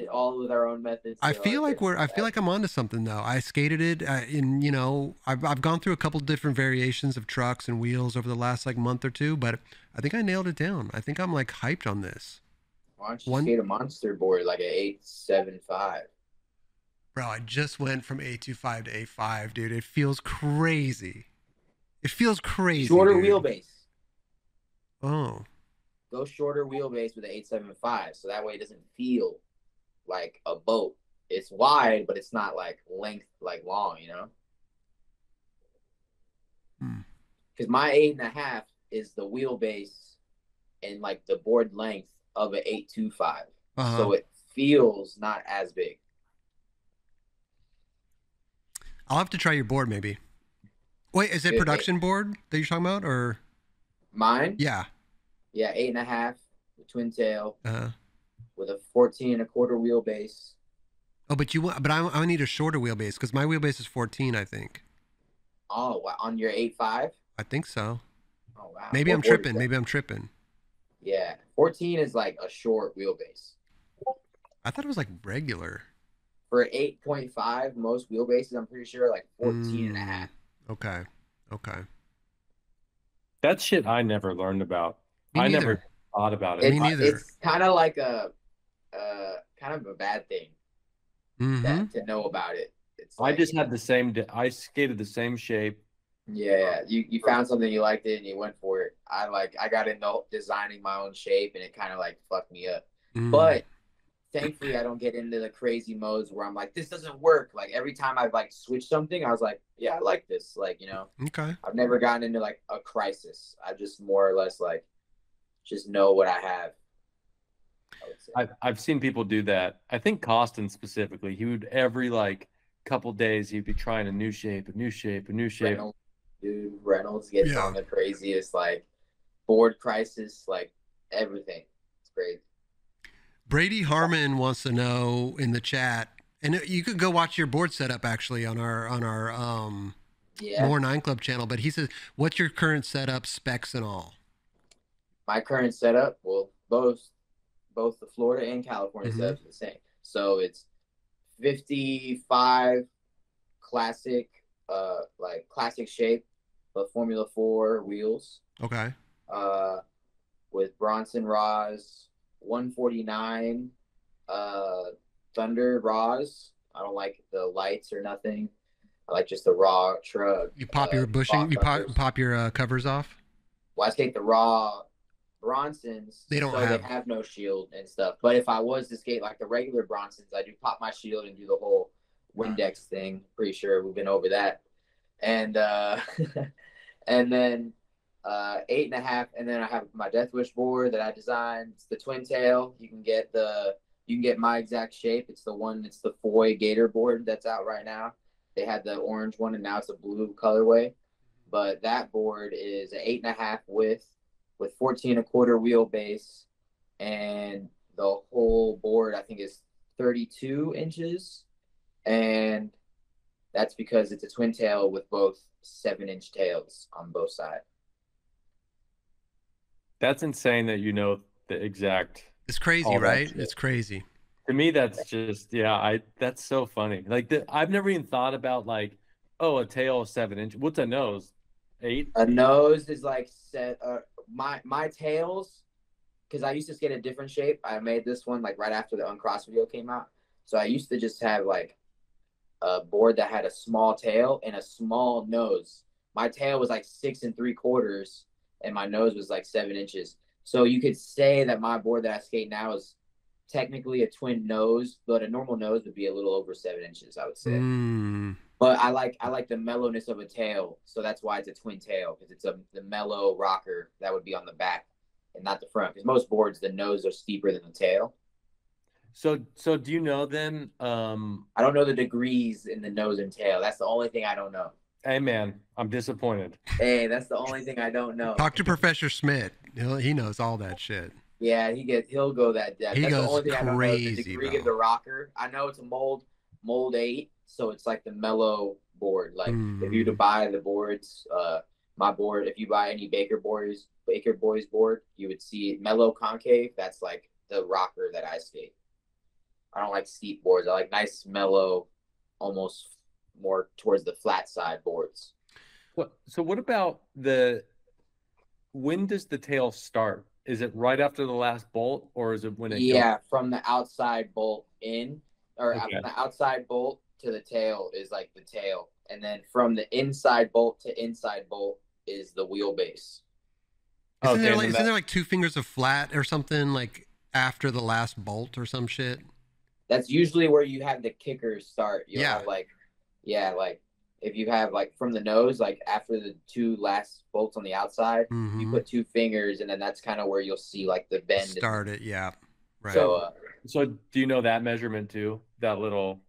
all with our own methods. I feel like I'm onto something though. I skated it in, you know, I've gone through a couple different variations of trucks and wheels over the last like month or two, but I think I nailed it down. I think I'm like hyped on this. Why don't you skate a monster board like an 875? Bro, I just went from 825 to 8.5, dude. It feels crazy. Shorter wheelbase. Oh. Go shorter wheelbase with an 875, so that way it doesn't feel like a boat. It's wide, but it's not like length, like long, you know? Because my 8.5 is the wheelbase and like the board length of an 825, so it feels not as big. I'll have to try your board maybe. Wait, is it production board that you're talking about, or mine? Yeah. Yeah, 8.5, the twin tail, with a 14.25 wheelbase. Oh, but I need a shorter wheelbase because my wheelbase is 14, I think. Oh, on your 8.5? I think so. Oh wow. Maybe I'm tripping. Yeah, 14 is like a short wheelbase. I thought it was like regular. For 8.5, most wheelbases, I'm pretty sure, like 14.5. Okay. That shit I never learned about. I never thought about it. Me neither. It's kind of like a bad thing to know about it. It's I just had the same. I skated the same shape. Yeah. You found something, you liked it, and you went for it. I got into designing my own shape, and it kind of like fucked me up. But thankfully I don't get into the crazy modes where I'm like, this doesn't work. Like every time I've like switched something, I was like, yeah, I like this. Like, you know, Okay. I've never gotten into like a crisis. I just more or less like just know what I have. I've seen people do that. I think Costin specifically, he would every like couple days he'd be trying a new shape, a new shape, a new shape. Reynolds gets on the craziest like board crisis, like everything. It's crazy. Brady Harmon wants to know in the chat, and you could go watch your board setup actually on our More Nine Club channel. But he says, "What's your current setup, specs, and all?" My current setup, well, both the Florida and California setups are the same. So it's 55 classic, like classic shape, but Formula 4 wheels. Okay. With Bronson Raws, 149 Thunder Raws. I don't like the lights or nothing. I like just the raw truck. You pop your bushing. You pop your covers off. Well, I skate the raw Bronsons. They have no shield and stuff. But if I was to skate like the regular Bronsons, I do pop my shield and do the whole Windex thing. Pretty sure we've been over that. And and then 8.5, and then I have my Death Wish board that I designed. It's the twin tail. You can get my exact shape. It's the Foy Gator board that's out right now. They had the orange one and now it's a blue colorway. But that board is an 8.5 width with 14.25 wheelbase, and the whole board I think is 32 inches, and that's because it's a twin tail with both 7-inch tails on both sides. That's insane that you know the exact. It's crazy, right? It's crazy. To me, that's just that's so funny. Like I've never even thought about like, oh, a tail is 7 inches. What's a nose? 8? A nose is like set. My tails, because I used to skate a different shape. I made this one like right after the Uncrossed video came out. So I used to just have like a board that had a small tail and a small nose. My tail was like 6 3/4, and my nose was like 7 inches. So you could say that my board that I skate now is technically a twin nose, but a normal nose would be a little over 7 inches, I would say. But I like the mellowness of a tail, so that's why it's a twin tail, because it's the mellow rocker that would be on the back and not the front. Because most boards, the nose are steeper than the tail. So do you know then? I don't know the degrees in the nose and tail. That's the only thing I don't know. Hey man, I'm disappointed. Hey, that's the only thing I don't know. Talk to Professor Smith. He knows all that shit. Yeah, he'll go that depth. That's the only thing crazy, I don't know. The degree of the rocker. I know it's a mold 8, so it's like the mellow board. Like if you to buy the boards, my board, if you buy any Baker Boys board, you would see mellow concave. That's like the rocker that I skate. I don't like steep boards. I like nice mellow, almost more towards the flat side boards. So what about when does the tail start? Is it right after the last bolt, or is it when it goes? From the outside bolt in, or from the outside bolt to the tail is like the tail, and then from the inside bolt to inside bolt is the wheelbase. Isn't there like 2 fingers of flat or something, like after the last bolt or some shit? That's usually where you have the kickers start. You have like if you have like from the nose, like after the 2 last bolts on the outside, you put 2 fingers, and then that's kind of where you'll see like the bend. Start it, yeah. Right. So do you know that measurement too? That little.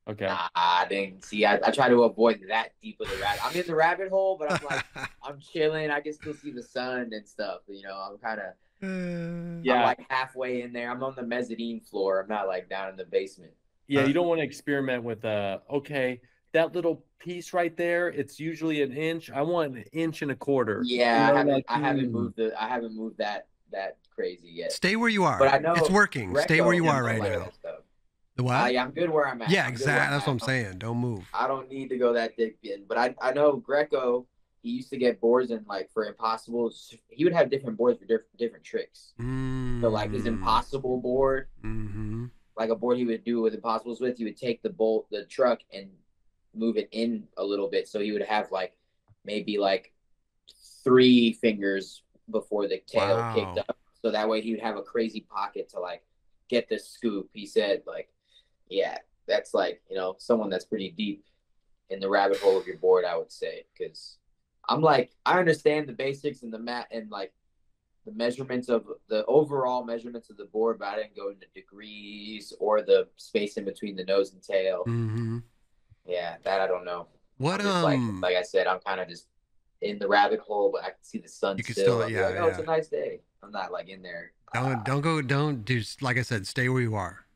Okay. I didn't see. I try to avoid that deep of the rabbit. I'm in the rabbit hole, but I'm like I'm chilling. I can still see the sun and stuff. You know, I'm kind of. I'm like halfway in there. I'm on the mezzanine floor. I'm not like down in the basement. Yeah, you don't want to experiment with that little piece right there. It's usually 1 inch. I want 1.25 inches. Yeah, I haven't moved that crazy yet. Stay where you are. But I know it's working. Stay where you are right now. The what? Yeah, I'm good where I'm at. Yeah, exactly. That's what I'm saying. Don't move. I don't need to go that deep in. But I know Greco. He used to get boards and like for impossibles, he would have different boards for different tricks. So like his impossible board, like a board he would do with impossibles with, he would take the truck and move it in a little bit. So he would have like maybe like 3 fingers before the tail kicked up. So that way he would have a crazy pocket to like get the scoop. He said, like, yeah, that's like, you know, someone that's pretty deep in the rabbit hole of your board, I would say, because I'm like, I understand the basics and the mat and like the measurements of the overall measurements of the board, but I didn't go into degrees or the space in between the nose and tail. Mm-hmm. Yeah, that I don't know. What I'm just like I said, I'm kind of just in the rabbit hole, but I can see the sun still. I'll be like, oh, it's a nice day. I'm not like in there. Don't do, like I said, stay where you are.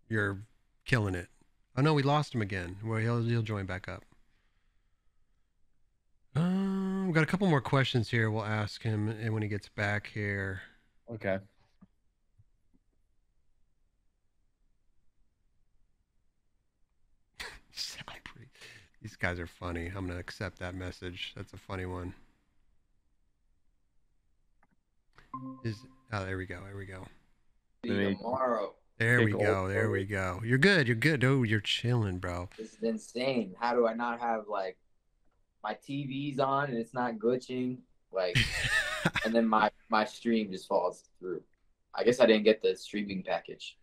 You're killing it. Oh no, we lost him again. Well, he'll join back up. We've got a couple more questions here. We'll ask him and when he gets back here. Okay. These guys are funny. I'm gonna accept that message. That's a funny one. There we go. There we go. Tomorrow. There we go. There we go. You're good. You're good. Oh, you're chilling, bro. This is insane. How do I not have like my TV's on and it's not glitching? Like, and then my stream just falls through. I guess I didn't get the streaming package.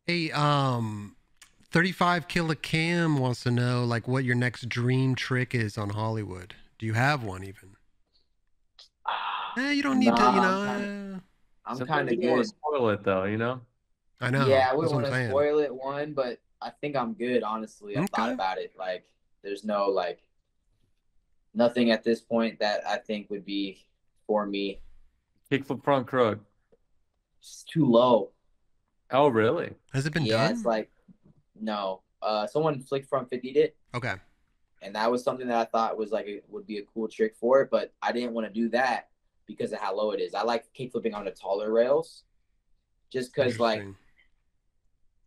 Hey, 35 Killer Cam wants to know like what your next dream trick is on Hollywood. Do you have one even? You don't need to, you know. I'm kind of good. Spoil it though, you know. I know. Yeah, I wouldn't want to spoil it, but I think I'm good. Honestly, I've thought about it. Like, there's no like nothing at this point that I think would be for me. Kickflip front crook. It's too low. Oh, really? Has it been done? Yeah, it's like no. Someone flick front 50'd it. Okay. And that was something that I thought was like it would be a cool trick for it, but I didn't want to do that because of how low it is. I like kickflipping on the taller rails, just because like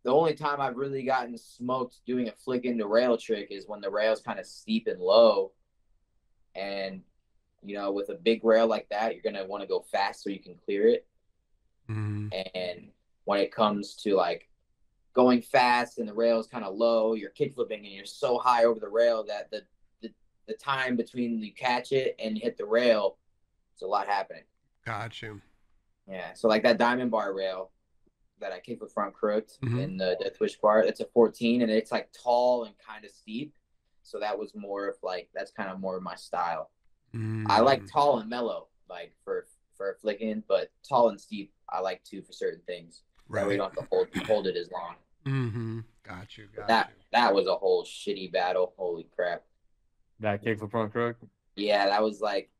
the only time I've really gotten smoked doing a flick into rail trick is when the rail's kind of steep and low, and you know, with a big rail like that, you're gonna want to go fast so you can clear it. Mm-hmm. And when it comes to like going fast and the rail is kind of low, you're kickflipping and you're so high over the rail that the time between you catch it and hit the rail, it's a lot happening. Got you. Yeah, so like that diamond bar rail that I kickflip front crooked in the twitch part, it's a 14 and it's like tall and kind of steep. So that was more of like, that's kind of more of my style. I like tall and mellow, like for flicking, but tall and steep I like too for certain things. Right. That way you don't have to hold it as long. Mm-hmm. Got you. That was a whole shitty battle. Holy crap. That kickflip front crook? Yeah, that was like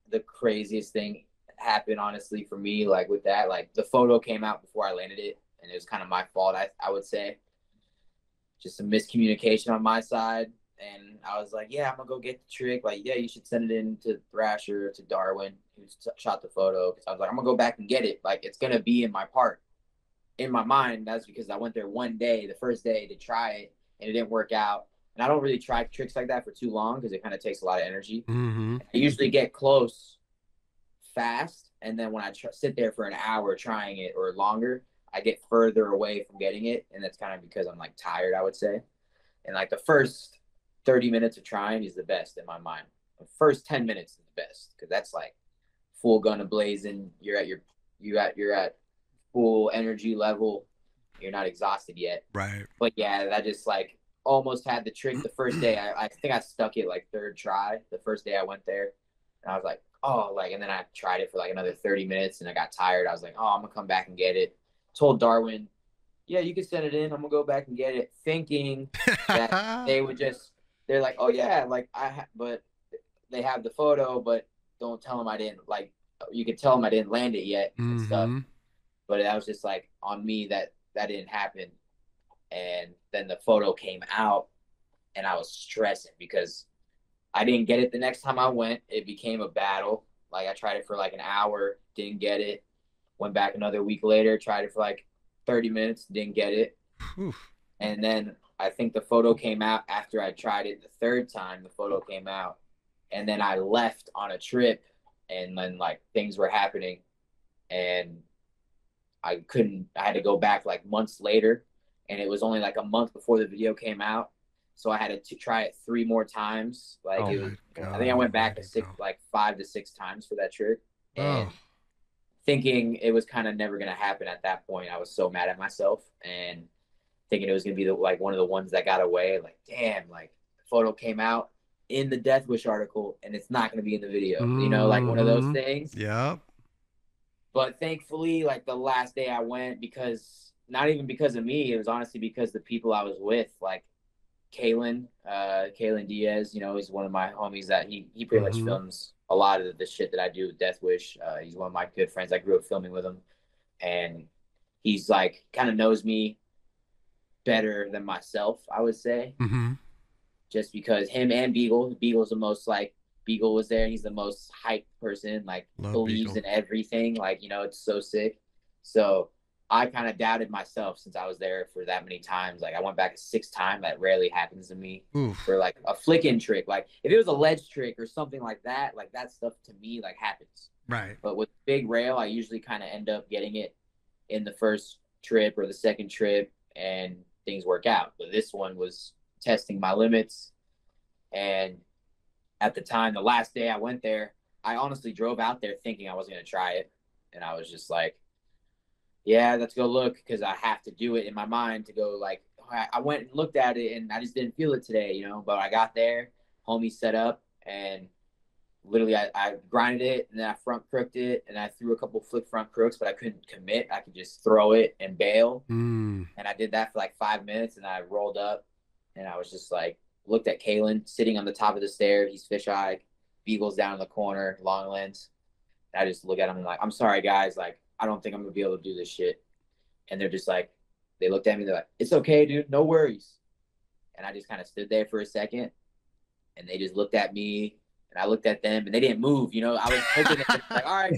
the craziest thing happened, honestly, for me. Like with that, like the photo came out before I landed it, and it was kind of my fault, I would say. Just some miscommunication on my side. And I was like, yeah, I'm going to go get the trick. Like, yeah, you should send it in to Thrasher, to Darwin, who shot the photo. Because I was like, I'm going to go back and get it. Like, it's going to be in my part. In my mind, that's because I went there one day, the first day, to try it, and it didn't work out. And I don't really try tricks like that for too long because it kind of takes a lot of energy. Mm-hmm. I usually get close fast, and then when I sit there for an hour trying it or longer, I get further away from getting it, and that's kind of because I'm like tired, I would say. And like the first 30 minutes of trying is the best in my mind. The first 10 minutes is the best because that's like full gun ablazing. You're at full energy level. You're not exhausted yet. Right. But yeah, that just like almost had the trick the first day. I think I stuck it like third try the first day I went there. And I was like, oh, like, and then I tried it for like another 30 minutes and I got tired. I was like, oh, I'm gonna come back and get it. Told Darwin, yeah, you can send it in. I'm gonna go back and get it, thinking that they're like, oh yeah, like but they have the photo, but don't tell them I didn't, like, you could tell them I didn't land it yet and stuff. But that was just like on me that didn't happen. And then the photo came out and I was stressing because I didn't get it the next time I went. It became a battle. Like I tried it for like an hour, didn't get it. Went back another week later, tried it for like 30 minutes, didn't get it. And then I think the photo came out after I tried it the third time. The photo came out. And then I left on a trip and then like things were happening and I had to go back like months later, and it was only like a month before the video came out. So I had to try it 3 more times. Like I think I went back 5 to 6 times for that trick. And thinking it was kind of never going to happen at that point. I was so mad at myself and thinking it was going to be like one of the ones that got away. Like, damn, like the photo came out in the Death Wish article and it's not going to be in the video, you know, like one of those things. Yeah. But thankfully, like the last day I went, because not even because of me, it was honestly because the people I was with, like Kalen Diaz, you know, he's one of my homies that he pretty much films a lot of the shit that I do with Death Wish. He's one of my good friends. I grew up filming with him, and he's like kind of knows me better than myself, I would say. Just because him and Beagle's the most like, Beagle was there and he's the most hyped person, like believes in everything, like, you know, it's so sick. So I kind of doubted myself since I was there for that many times. Like I went back a 6th time. That rarely happens to me. For like a flicking trick. Like if it was a ledge trick or something like that stuff to me like happens. Right. But with big rail, I usually kind of end up getting it in the first trip or the second trip and things work out. But this one was testing my limits. And at the time, the last day I went there, I honestly drove out there thinking I was going to try it. And I was just like, yeah, let's go look, because I have to do it in my mind to go like, I went and looked at it and I just didn't feel it today, you know, but I got there, homie set up, and literally I grinded it and then I front crooked it and I threw a couple flip front crooks, but I couldn't commit. I could just throw it and bail. And I did that for like 5 minutes and I rolled up and I was just like, looked at Kalen sitting on the top of the stair. He's fisheye. Beagle's down in the corner, long lens. I just look at him and like, I'm sorry, guys. Like, I don't think I'm going to be able to do this shit. And they're just like, they looked at me. They're like, it's okay, dude. No worries. And I just kind of stood there for a second. And they just looked at me. And I looked at them. And they didn't move. You know, I was hoping that they'd be like, all right,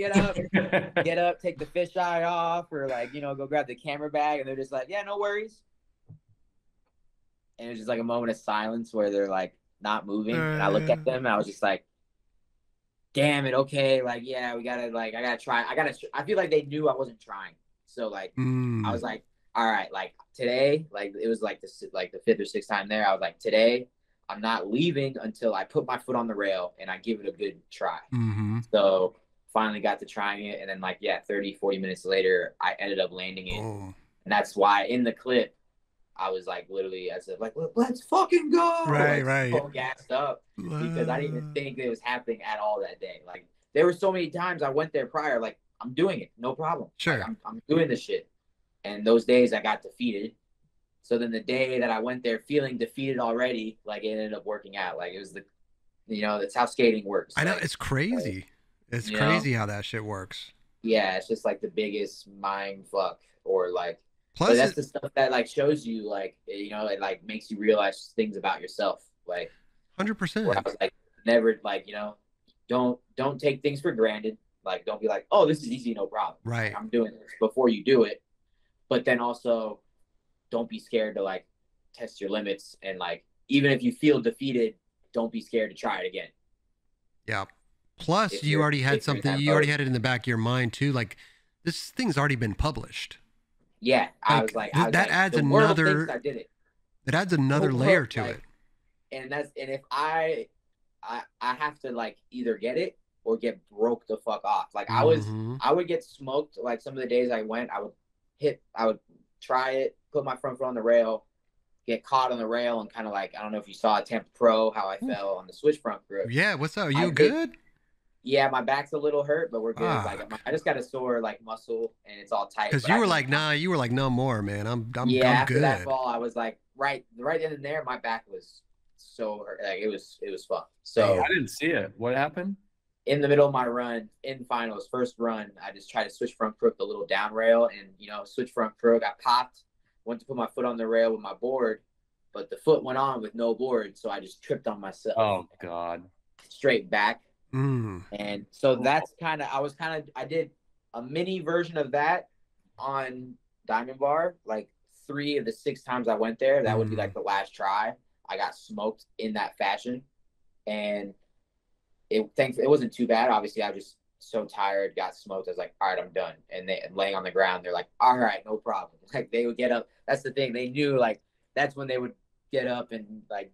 get up, take the fisheye off. Or like, you know, go grab the camera bag. And they're just like, yeah, no worries. And it was just like a moment of silence where they're like not moving. And I looked at them and I was just like, damn it. Okay. Like, yeah, we gotta like, I gotta try. I feel like they knew I wasn't trying. So like, I was like, all right, like today, like it was like the 5th or 6th time there. I was like, today I'm not leaving until I put my foot on the rail and I give it a good try. So finally got to trying it. And then like, yeah, 30, 40 minutes later, I ended up landing it. And that's why in the clip, I was like, literally, I said, like, let's fucking go. Right, like, right. So gassed up because I didn't even think it was happening at all that day. Like, there were so many times I went there prior, like, I'm doing it, no problem. Sure. Like, I'm doing this shit. And those days I got defeated. So then the day that I went there feeling defeated already, like, it ended up working out. Like, it was that's how skating works. I know, like, it's crazy. It's crazy how that shit works. Yeah, it's just like the biggest mind fuck or like, Plus, but that's the stuff that like shows you, like, you know, it like makes you realize things about yourself, like 100%. where I was like, never, like, you know, don't take things for granted. Like, don't be like, oh, this is easy, no problem. Right. Like, I'm doing this before you do it. But then also, don't be scared to like test your limits, and like even if you feel defeated, don't be scared to try it again. Yeah. Plus, you already had something. You already had it in the back of your mind too. Like, this thing's already been published. Yeah, I was like, that adds another. I did it. It adds another layer to it. And if I have to like either get it or get broke the fuck off. Like I would get smoked. Like some of the days I went, I would try it, put my front foot on the rail, get caught on the rail, and kind of like, I don't know if you saw at Tampa Pro how I fell on the switch front grip. Yeah, what's up? Are you good? Yeah, my back's a little hurt, but we're good. Like I just got a sore like muscle, and it's all tight. Because you were like, no more, man. I'm good. After that fall, I was like, right then and there, my back was so hurt. Like it was fun. So I didn't see it. What happened? In the middle of my run, in finals, first run, I just tried to switch front crook the little down rail, and switch front crook. I popped, went to put my foot on the rail with my board, but the foot went on with no board, so I just tripped on myself. Oh God! Straight back. And so that's I did a mini version of that on Diamond Bar. Like 3 of the 6 times I went there, that would be like the last try. I got smoked in that fashion, and it wasn't too bad. Obviously, I was just so tired, got smoked. I was like, all right, I'm done. And they laying on the ground, they're like, all right, no problem. Like they would get up. That's the thing. They knew like that's when they would get up and like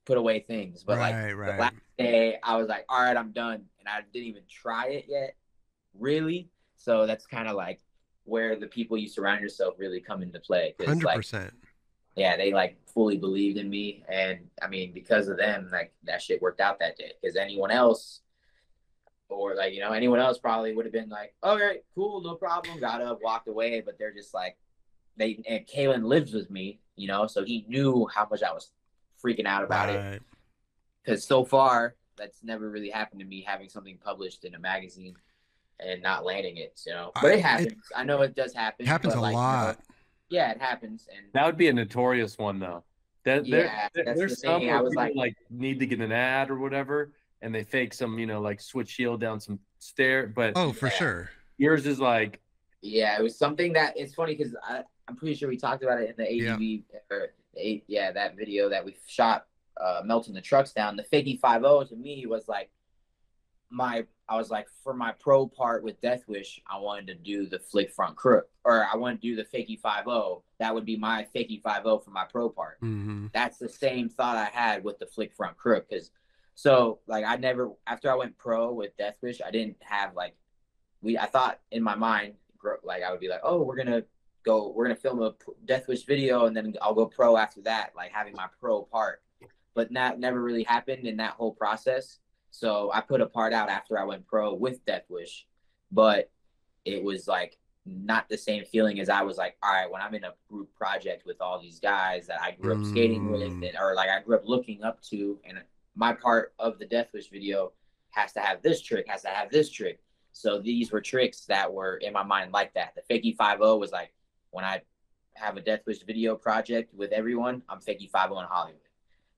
put away things. But the last day I was like, all right, I'm done. And I didn't even try it yet, really. So that's kind of like where the people you surround yourself really come into play. 100%. Yeah, they like fully believed in me, and I mean, because of them, like that shit worked out that day. Because anyone else, or like anyone else probably would have been like, "All right, cool, no problem," got up, walked away. But they're just like, and Kalen lives with me, so he knew how much I was freaking out about it. Because so far, that's never really happened to me, having something published in a magazine and not landing it. But it happens. I know it does happen. It happens a lot. Yeah, it happens. And that would be a notorious one, though. There's some where people like need to get an ad or whatever, and they fake some, like switch shield down some stair. But for sure, yours is like, it was something that it's funny because I'm pretty sure we talked about it in the ADV, that video that we shot, melting the trucks down. The Fakey 5.0 to me was like I was like, for my pro part with Death Wish, I wanted to do the flick front crook, or I want to do the Fakey 5.0. That would be my Fakey 5.0 for my pro part. Mm-hmm. That's the same thought I had with the flick front crook. So like after I went pro with Death Wish, I didn't have like, I thought in my mind, like I would be like, oh, we're going to film a Death Wish video and then I'll go pro after that, like having my pro part. But that never really happened in that whole process. So I put a part out after I went pro with Death Wish, but it was like not the same feeling as I was like, all right, when I'm in a group project with all these guys that I grew up skating with, or like I grew up looking up to, and my part of the Death Wish video has to have this trick, has to have this trick. So these were tricks that were in my mind like that. The Fakey 5.0 was like, when I have a Death Wish video project with everyone, I'm Fakey 5.0 in Hollywood.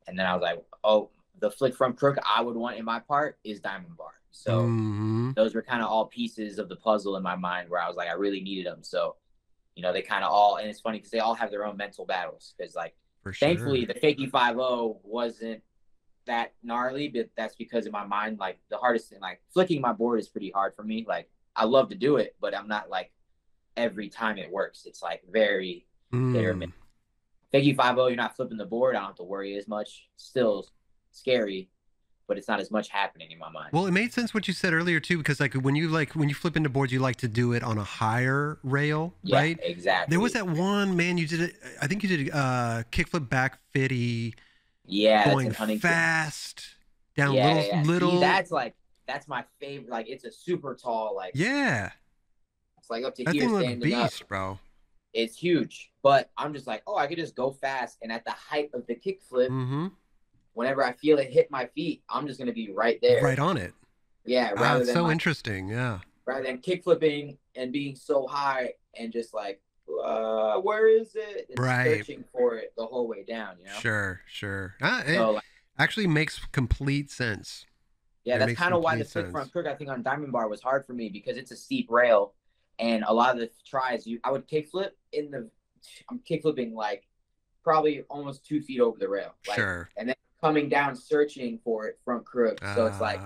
And then I was like, oh, the flick from crook I would want in my part is Diamond Bar. So those were kind of all pieces of the puzzle in my mind where I was like, I really needed them. So, they kind of all, and it's funny because they all have their own mental battles. Because like, thankfully, the Fakey 5.0 wasn't that gnarly, but that's because in my mind, like the hardest thing, like flicking my board is pretty hard for me. Like I love to do it, but I'm not like every time it works. It's like very hit or miss. Fakey 5.0, you're not flipping the board. I don't have to worry as much. Still scary, but it's not as much happening in my mind. Well, it made sense what you said earlier too, because like when you flip into boards, you like to do it on a higher rail, right? Exactly. There was that one, man, you did it. I think you did kickflip back 50. Yeah, going fast down little. See, that's my favorite. Like it's a super tall, like it's like up to that here thing standing beast, up, bro. It's huge, but I'm just like, oh, I could just go fast, and at the height of the kickflip, whenever I feel it hit my feet, I'm just gonna be right there, right on it. Yeah, rather than interesting. Yeah, rather than kickflipping and being so high and just like, where is it? And searching for it the whole way down. Sure. It actually makes complete sense. Yeah, that's kind of why the flick front crook, I think, on Diamond Bar was hard for me, because it's a steep rail, and a lot of the tries I would kickflip I'm kickflipping like probably almost 2 feet over the rail, like, and then coming down searching for it front crook. So it's like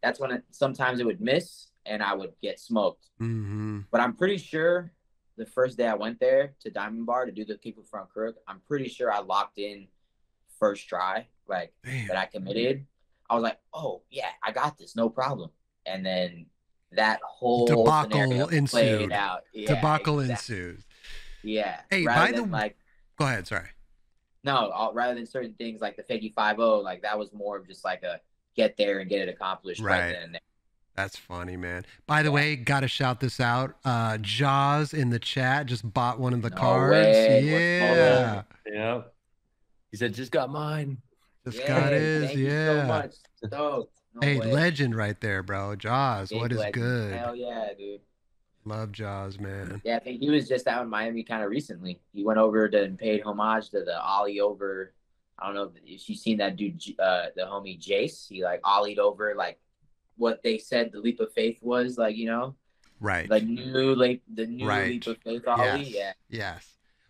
that's when sometimes it would miss and I would get smoked. But I'm pretty sure the first day I went there to Diamond Bar to do the kickflip front crook, I'm pretty sure I locked in first try, like that I committed. I was like, oh yeah, I got this, no problem. And then that whole debacle ensued. Yeah, debacle ensued. Yeah. Hey, go ahead. Sorry. No, rather than certain things like the Fakey 5.0, like that was more of just like a get there and get it accomplished right then and there. That's funny, man. By the way, gotta shout this out. Jaws in the chat just bought one of the cards. Yeah. He said, just got mine. Just got his. Thank you so much. Stoked. Legend right there, bro. Jaws, what is good? Hell yeah, dude. Love Jaws, man. Yeah, I think he was just out in Miami kind of recently. He went over and paid homage to the ollie over. I don't know if you've seen that dude, the homie Jace. He like ollied over like what they said the leap of faith was, like, right? The new leap of faith ollie. Yes.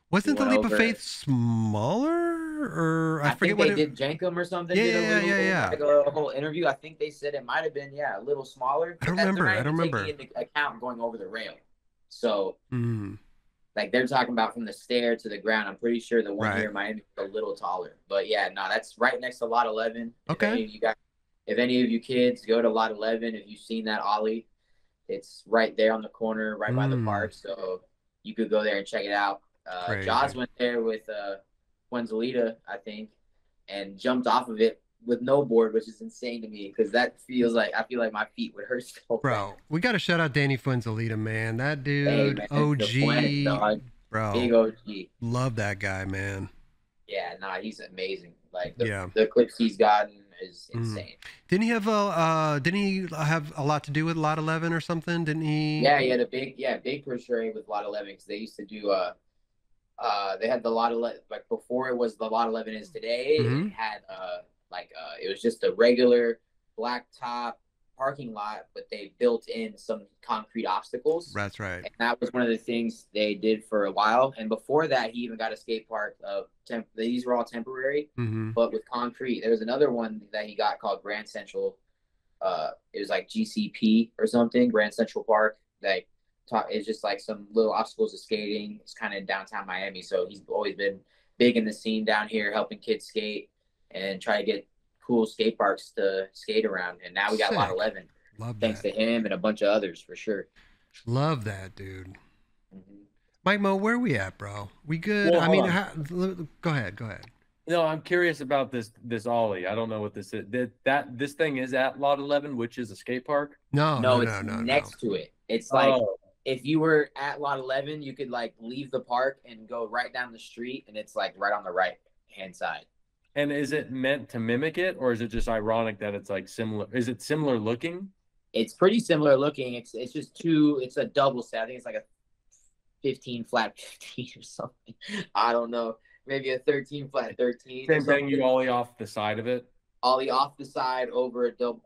Wasn't the leap of faith smaller, or I forget what they did? Jankum or something. Yeah. Like a whole interview. I think they said it might have been a little smaller. I don't remember. Taking into account going over the rail. So like they're talking about from the stair to the ground. I'm pretty sure the one here in Miami is a little taller. But yeah, no, that's right next to Lot 11. Okay. If any of you kids go to Lot 11, if you've seen that ollie, It's right there on the corner, right by the park. So you could go there and check it out. Jaws went there with Fuenzalita, I think, and jumped off of it with no board, which is insane to me because that feels like I feel like my feet would hurt so bro. bad. We got to shout out Danny Fuenzalita, man. That dude, hey, man, OG, bro. Big OG. Love that guy, man. Yeah, nah, he's amazing. Like the clips he's gotten is insane. Didn't he have a lot to do with Lot 11 or something? Didn't he? Yeah, he had a big for sure with Lot 11 because they used to do they had the Lot 11 like before it was the Lot 11 is today. It had it was just a regular blacktop parking lot, but they built in some concrete obstacles. That's right. And that was one of the things they did for a while. And before that, he even got a skate park. These were all temporary, but with concrete. There was another one that he got called Grand Central. It was like GCP or something, Grand Central Park. Like, it's just like some little obstacles of skating. It's kind of in downtown Miami. So he's always been big in the scene down here, helping kids skate and try to get cool skate parks to skate around. And now we got Lot 11. Thanks to him and a bunch of others for sure. Love that, dude. Mike Mo, where are we at, bro? We good? Well, I mean, go ahead. No, I'm curious about this ollie. I don't know what this is. This thing is at Lot 11, which is a skate park. No, it's next to it. It's like if you were at Lot 11, you could like leave the park and go right down the street, and it's like right on the right hand side. And is it meant to mimic it, or is it just ironic that it's like similar? Is it similar looking? It's pretty similar looking. It's just it's a double set. I think it's like a 15 flat 15 or something. I don't know. Maybe a 13 flat 13. Same thing. You ollie off the side of it. Ollie off the side over a double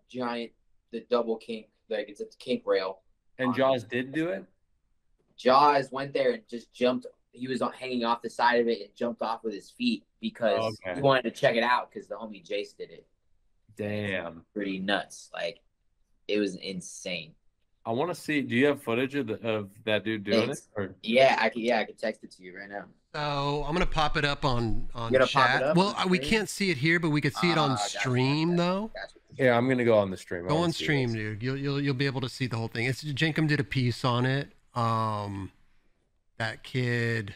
kink. Like it's a kink rail. And Jaws did do it? Jaws went there and just jumped. He was hanging off the side of it and jumped off with his feet because he wanted to check it out because the homie Jace did it. Damn. Pretty nuts. Like, it was insane. I want to see. Do you have footage of that dude doing it? Or? Yeah, I could text it to you right now. So I'm gonna pop it up on chat. Well, we can't see it here, but we could see it on stream though. Yeah, I'm gonna go on the stream. Go on stream, dude. You'll be able to see the whole thing. Jenkum did a piece on it. That kid.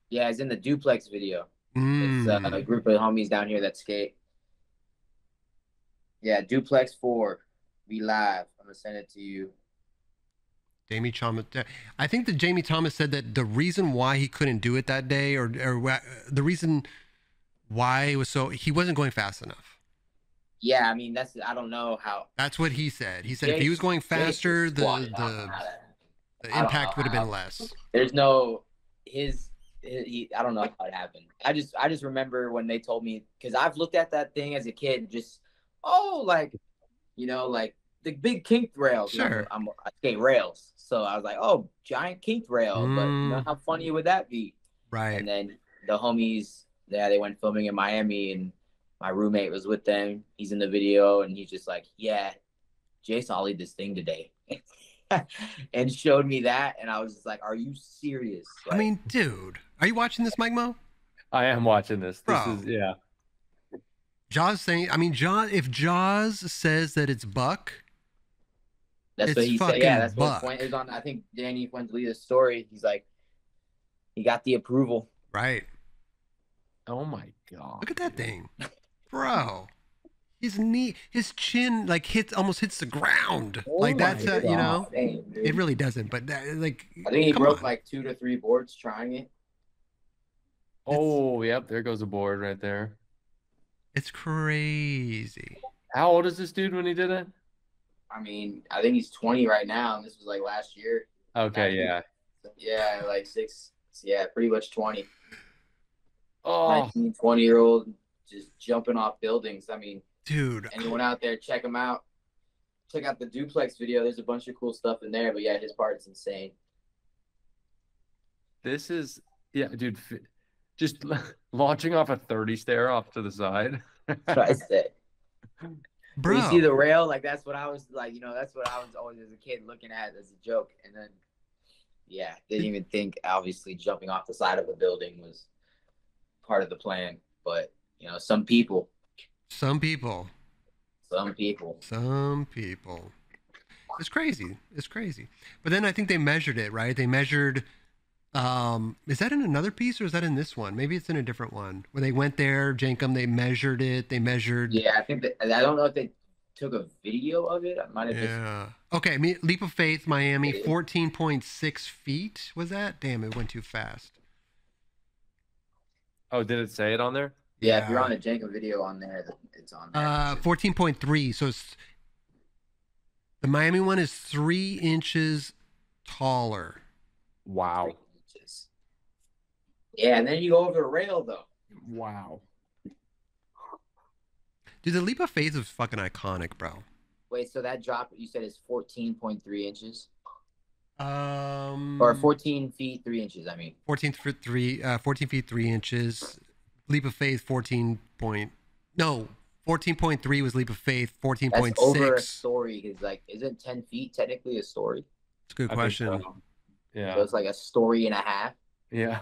Yeah, he's in the duplex video. It's a group of homies down here that skate. Yeah, duplex 4. We live. I'm gonna send it to you. Jamie Thomas. I think that Jamie Thomas said that the reason why he couldn't do it that day, or the reason why it was he wasn't going fast enough. Yeah, I mean I don't know how. That's what he said. He said if he was going faster, the impact would have been less. There's no I don't know how it happened. I just remember when they told me, because I've looked at that thing as a kid, just like the big kinked rails. Sure. I skate rails, so I was like, oh, giant kinked rail. But how funny would that be? Right. And then the homies, they went filming in Miami, and my roommate was with them. He's in the video, and he's just like, yeah, Jace ollied this thing today. And showed me that, and I was just like, are you serious? Like, I mean, dude, are you watching this, Mike Mo? I am watching this. Bro. This is Jaws saying, if Jaws says that it's buck, that's what he said. Yeah, that's what it was on. I think Danny Fuenzalita's story. He's like, he got the approval. Right. Oh my god! Look at that thing, bro. His chin almost hits the ground. That's it really doesn't. But I think he broke like 2 to 3 boards trying it. Oh, yep. There goes a board right there. It's crazy. How old is this dude when he did it? I mean, I think he's 20 right now, and this was like last year. Okay, yeah. Yeah, like 6. Yeah, pretty much 20. Oh, 19, 20-year-old just jumping off buildings. I mean, dude, anyone out there, check him out. Check out the duplex video. There's a bunch of cool stuff in there, but yeah, his part is insane. This is, dude, just launching off a 30 stair off to the side. I said. Bro. You see the rail? Like, that's what I was like, that's what I was always as a kid looking at as a joke. And then, didn't even think, obviously, jumping off the side of a building was part of the plan. But, some people. It's crazy. It's crazy. But then I think they measured it, right? They measured. Is that in another piece or is that in this one? Maybe it's in a different one. Where they went there, Jankum, they measured it. They measured. Yeah, I think that. I don't know if they took a video of it. I might have just. Yeah. Okay. Leap of Faith, Miami, 14.6 feet. Was that? Damn, it went too fast. Oh, did it say it on there? Yeah, if you're on the Jankum video on there, it's on there. 14.3. So it's the Miami one is 3 inches taller. Wow. 3 inches. Yeah, and then you go over the rail though. Wow. Dude, the Leap of Faith is fucking iconic, bro. Wait, so that drop you said is 14.3 inches? Or 14 feet 3 inches. I mean, 14 feet 3 inches. Leap of Faith 14.3 was Leap of Faith. 14.6. That's over a story. Is like, isn't 10 feet technically a story? It's a good question. So. Yeah. So it's like a story and a half. Yeah.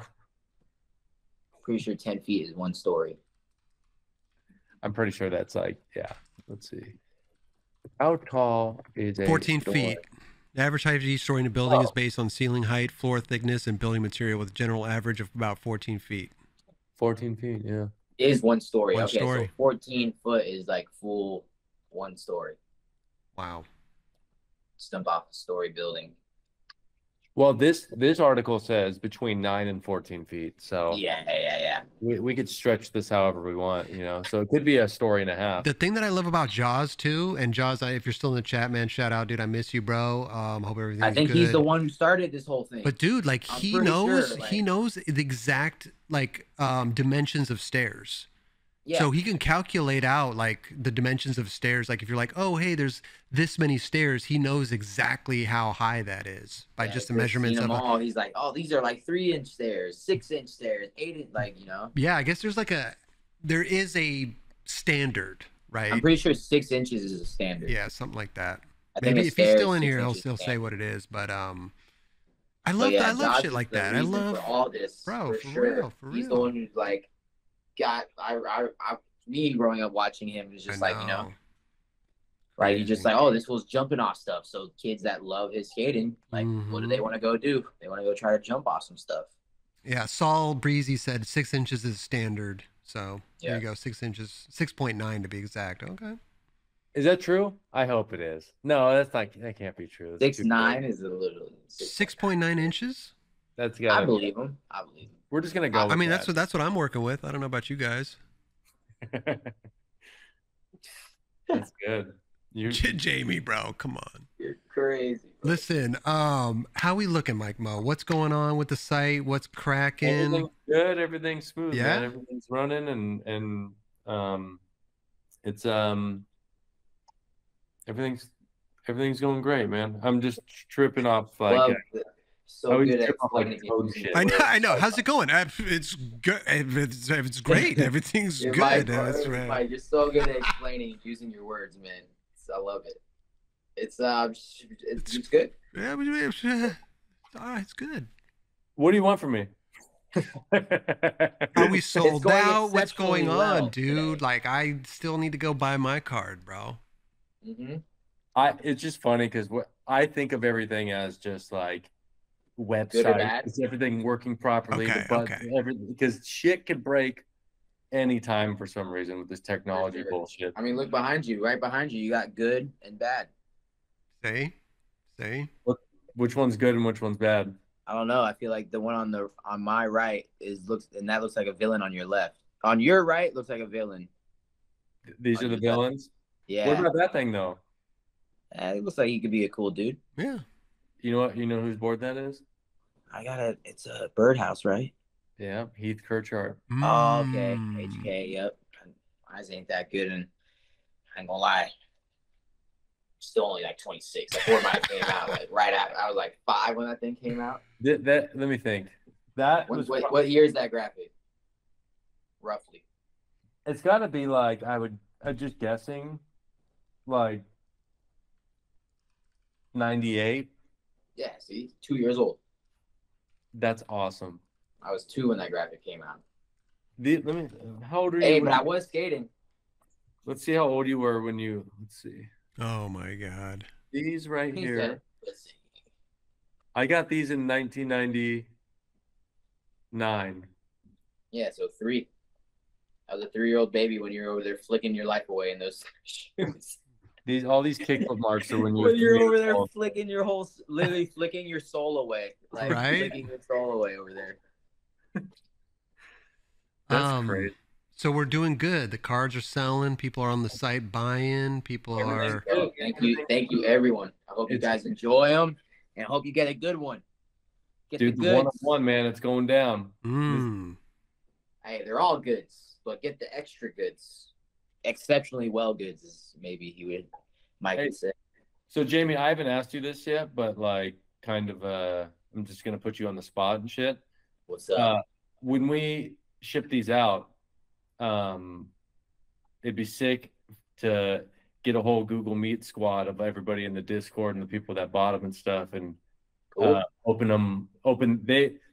Pretty sure 10 feet is one story. I'm pretty sure that's like, yeah. Let's see. How tall is a 14 story? feet. The average height of each story in a building is based on ceiling height, floor thickness, and building material with a general average of about 14 feet. 14 feet, yeah. Is one story. One okay, story. So 14 foot is like full one story. Wow. Stump off a story building. Well, this article says between 9 and 14 feet. So Yeah. we could stretch this however we want, you know. So it could be a story and a half. The thing that I love about Jaws too, and Jaws, if you're still in the chat, man, shout out, dude. I miss you, bro. Hope everything's good. I think he's the one who started this whole thing. But dude, like he knows the exact like dimensions of stairs. Yeah. So he can calculate out like the dimensions of stairs. Like if you're like, oh hey, there's this many stairs, he knows exactly how high that is by just the measurements of them all. He's like, oh, these are like 3-inch stairs, 6-inch stairs, 8-inch, like, you know. Yeah, I guess there is a standard, right? I'm pretty sure 6 inches is a standard. Yeah, something like that. Maybe if he's still in here, he'll still say what it is. But I love shit like that. I love all this, bro, for real. He's the one who's like got me growing up watching him is just like, you know, right? He's just like, oh, this was jumping off stuff. So kids that love his skating, like, what do they want to go do? They want to go try to jump off some stuff. Yeah, Saul Breezy said 6 inches is standard. So there you go, 6 inches, 6.9 to be exact. Okay. Is that true? I hope it is. No, that can't be true. 6'9" is a little 6.9 inches. That's I believe him. We're just gonna go. I mean, that's what I'm working with. I don't know about you guys. That's good. Jamie, bro, come on. You're crazy. Bro. Listen, how we looking, Mike Mo? What's going on with the site? What's cracking? Everything's good. Everything's smooth. Yeah, man. Everything's running, and it's everything's going great, man. I'm just tripping off like. So good at explaining shit. I know. How's it going? It's good. It's great. Everything's good. That's right. Mike, you're so good at explaining using your words, man. I love it. It's good. Yeah, it's good. What do you want from me? Are we sold out? What's going on, dude? Today. Like, I still need to go buy my card, bro. Mm-hmm. It's just funny because what I think of everything as just like website. Is everything working properly? Because shit could break anytime for some reason with this technology bullshit. I mean, look behind you. Right behind you, you got good and bad. Say. Which one's good and which one's bad? I don't know. I feel like the one on my right looks like a villain on your left. On your right looks like a villain. These are the villains? Yeah. What about that thing though? It looks like he could be a cool dude. Yeah. You know what? You know whose board that is? It's a birdhouse, right? Yeah, Heath Kirchart. Oh, okay. HK, yep. Eyes ain't that good, and I ain't gonna lie. Still only like 26. Like before mine came out, like right after I was like 5 when that thing came out. Let me think. What year is that graphic? Roughly. It's got to be like I'm just guessing, like 98. Yeah, see, 2 years old. That's awesome. I was 2 when that graphic came out. How old are you? Hey, but I was skating. Let's see how old you were when you. Let's see. Oh my God. These right here. I got these in 1999. Yeah, so 3. I was a 3-year-old baby when you were over there flicking your life away in those shoes. All these kickflip marks are when you're over there flicking your literally flicking your soul away, like right? flicking your soul away over there. That's crazy. So we're doing good. The cards are selling. People are on the site buying. People are. Thank you, everyone. I hope you guys enjoy them, and I hope you get a good one. Dude, the one-on-one, man, it's going down. Hey, they're all goods, but get the extra goods. Exceptionally well goods is maybe Mike say. So Jamie, I haven't asked you this yet, but like kind of I'm just gonna put you on the spot and shit. What's up? When we ship these out, it'd be sick to get a whole Google Meet squad of everybody in the Discord and the people that bought them and stuff, and open them.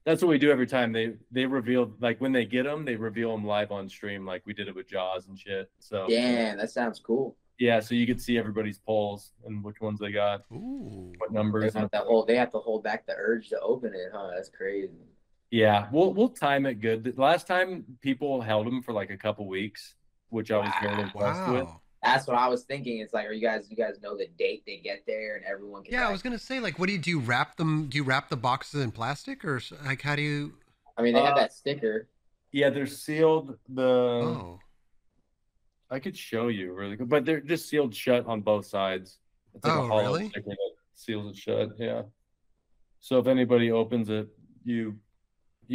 That's what we do every time. They reveal, like when they get them, they reveal them live on stream, like we did it with Jaws and shit. So damn, that sounds cool. Yeah, so you could see everybody's polls and which ones they got. Ooh. What numbers. They have to hold back the urge to open it, huh? That's crazy. Yeah, we'll time it good. The last time people held them for like a couple weeks, which I was very impressed with. That's what I was thinking. It's like, you guys know the date they get there, and everyone can. Yeah, I was gonna say, like, what do you wrap them? Do you wrap the boxes in plastic, or like how do you? I mean, they have that sticker. Yeah, they're sealed. I could show you really good, but they're just sealed shut on both sides. It's like a hollow sticker that seals it shut. Yeah. So if anybody opens it, you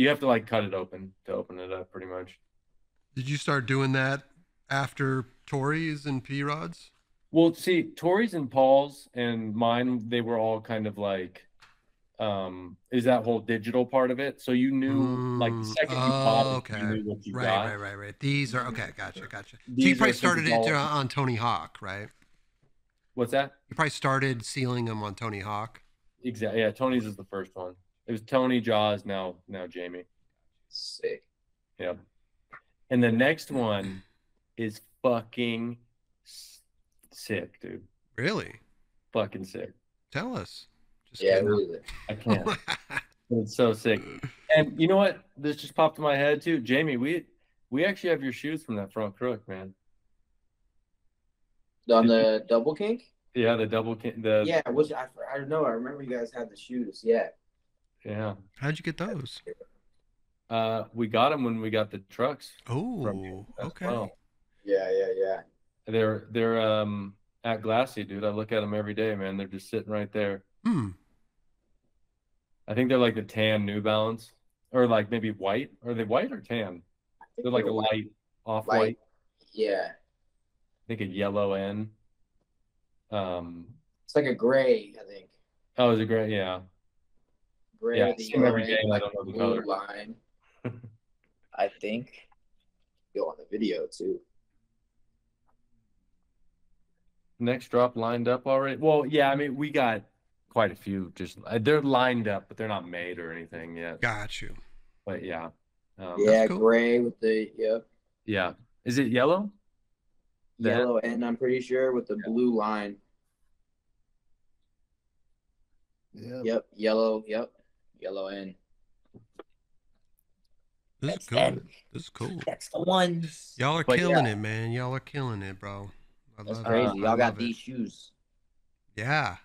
have to like cut it open to open it up, pretty much. Did you start doing that after Tori's and P-Rod's? Well, see, Tori's and Paul's and mine, they were all kind of like, is that whole digital part of it. So you knew, like, the second you bought it, you knew what you got. Right. These are, okay, gotcha. So you probably started it on Tony Hawk, right? What's that? You probably started sealing them on Tony Hawk. Exactly. Yeah, Tony's is the first one. It was Tony, Jaws, now Jamie. Sick. Yeah. And the next one is fucking sick, dude. Really? Fucking sick. Tell us. I can't. It's so sick. And you know what? This just popped in my head too. Jamie, we actually have your shoes from that front crook, man. On the double kink? Yeah, the double kink. I don't know. I remember you guys had the shoes. Yeah. Yeah. How'd you get those? We got them when we got the trucks. Oh, okay. Well. Yeah. They're at Glassy, dude. I look at them every day, man. They're just sitting right there. I think they're like the tan New Balance, or like maybe white. Are they white or tan? They're like a light off-white. Yeah. I think a yellow N. It's like a gray, I think. Oh, is it gray? Yeah. Gray. Yeah, I see them every day. I don't know the color. Line. I think. Go on the video too. Next drop lined up already. Well, yeah. I mean, we got quite a few. Just they're lined up, but they're not made or anything yet. Got you. But yeah. Cool. Gray with the Yeah. Is it yellow? Yellow, and I'm pretty sure with the blue line. Yeah. Yep. Yellow. Yep. Yellow N. This is cool. This is cool. That's the ones. Y'all are killing it, man. Y'all are killing it, bro. That's crazy. Y'all got these shoes. Yeah.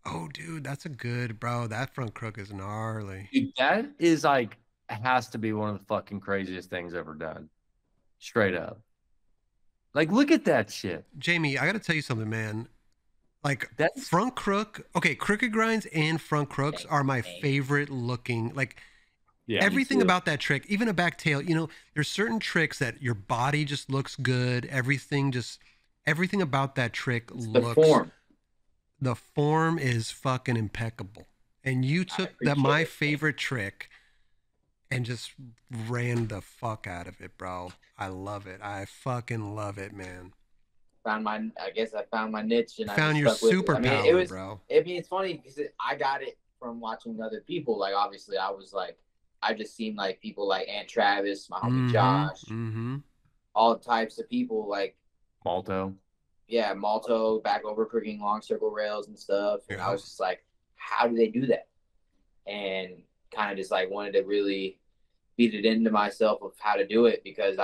Oh, dude, that's a good, bro. That front crook is gnarly. Dude, that is like, has to be one of the fucking craziest things ever done. Straight up. Like, look at that shit. Jamie, I got to tell you something, man. Like, that front crook, okay, crooked grinds and front crooks are my favorite looking. Like, everything about that trick, even a back tail, you know, there's certain tricks that your body just looks good. Everything about that trick looks. The form. The form is fucking impeccable. And you took my favorite trick and just ran the fuck out of it, bro. I love it. I fucking love it, man. I guess I found my niche, and found your superpower, bro. I mean, it's funny because I got it from watching other people. Like, obviously, I just seen like people like Aunt Travis, my homie Josh, all types of people like Malto. Malto back over crooking long circle rails and stuff. And I was just like, how do they do that? And kind of just like wanted to really beat it into myself of how to do it, because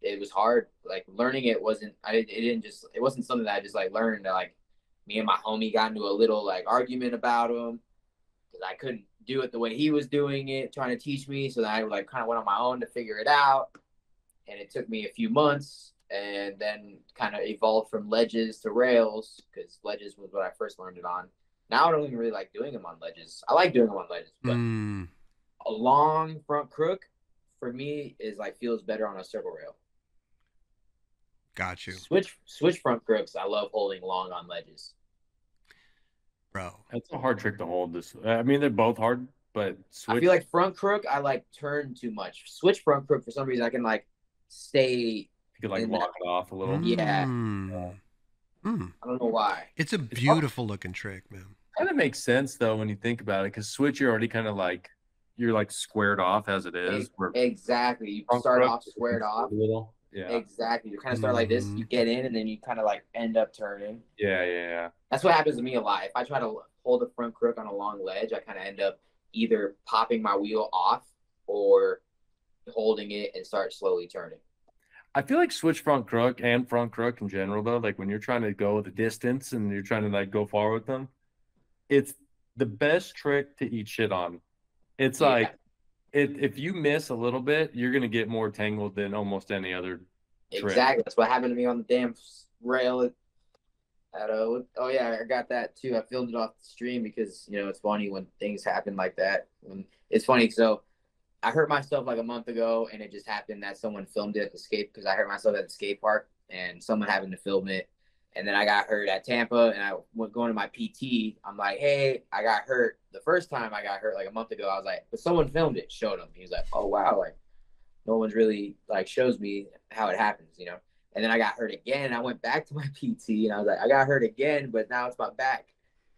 it was hard. Like learning it wasn't something that I just like learned. Like me and my homie got into a little like argument about him because I couldn't do it the way he was doing it, trying to teach me. So then I like kind of went on my own to figure it out. And it took me a few months, and then kind of evolved from ledges to rails, because ledges was what I first learned it on. Now I don't even really like doing them on ledges. I like doing them on ledges, but a long front crook for me is like feels better on a circle rail. Got you. Switch front crooks. I love holding long on ledges. Bro, that's a hard trick to hold. I mean, they're both hard, but I feel like front crook, I like turn too much. Switch front crook, for some reason, I can like stay. You could like lock it off a little. Yeah. I don't know why. It's a beautiful looking trick, man. Kind of makes sense though when you think about it, because switch, you're already kind of like you're like squared off as it is. Exactly. You start off squared off. A little. Yeah. Exactly. You kind of start like this. You get in, and then you kind of like end up turning. Yeah. That's what happens to me a lot. If I try to hold a front crook on a long ledge, I kind of end up either popping my wheel off or holding it and start slowly turning. I feel like switch front crook and front crook in general, though, like when you're trying to go the distance and you're trying to like go far with them, it's the best trick to eat shit on. It's like if you miss a little bit, you're gonna get more tangled than almost any other trick. Exactly. That's what happened to me on the damn rail at I got that too. I filmed it off the stream because it's funny when things happen like that. It's funny. So I hurt myself like a month ago, and it just happened that someone filmed it at the skate, because I hurt myself at the skate park and someone happened to film it. And then I got hurt at Tampa, and I went going to my PT. I'm like, hey, I got hurt. The first time I got hurt like a month ago, I was like, but someone filmed it, showed him. He was like, oh, wow, like no one's really like shows me how it happens, And then I got hurt again, and I went back to my PT, and I was like, I got hurt again, but now it's my back.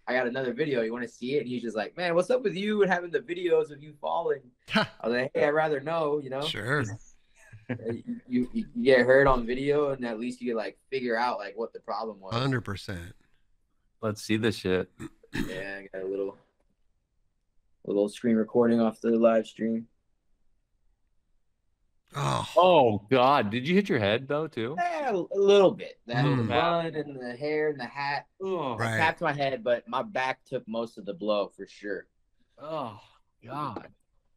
I got another video. You want to see it? And he's just like, man, what's up with you and having the videos of you falling? I was like, hey, I'd rather know, Sure. You get hurt on video, and at least you can like figure out like what the problem was. 100%. Let's see this shit. Yeah, I got a little screen recording off the live stream. Oh God! Did you hit your head though too? Yeah, a little bit. That the blood and the hair and the hat. Oh, I tapped my head, but my back took most of the blow for sure. Oh God!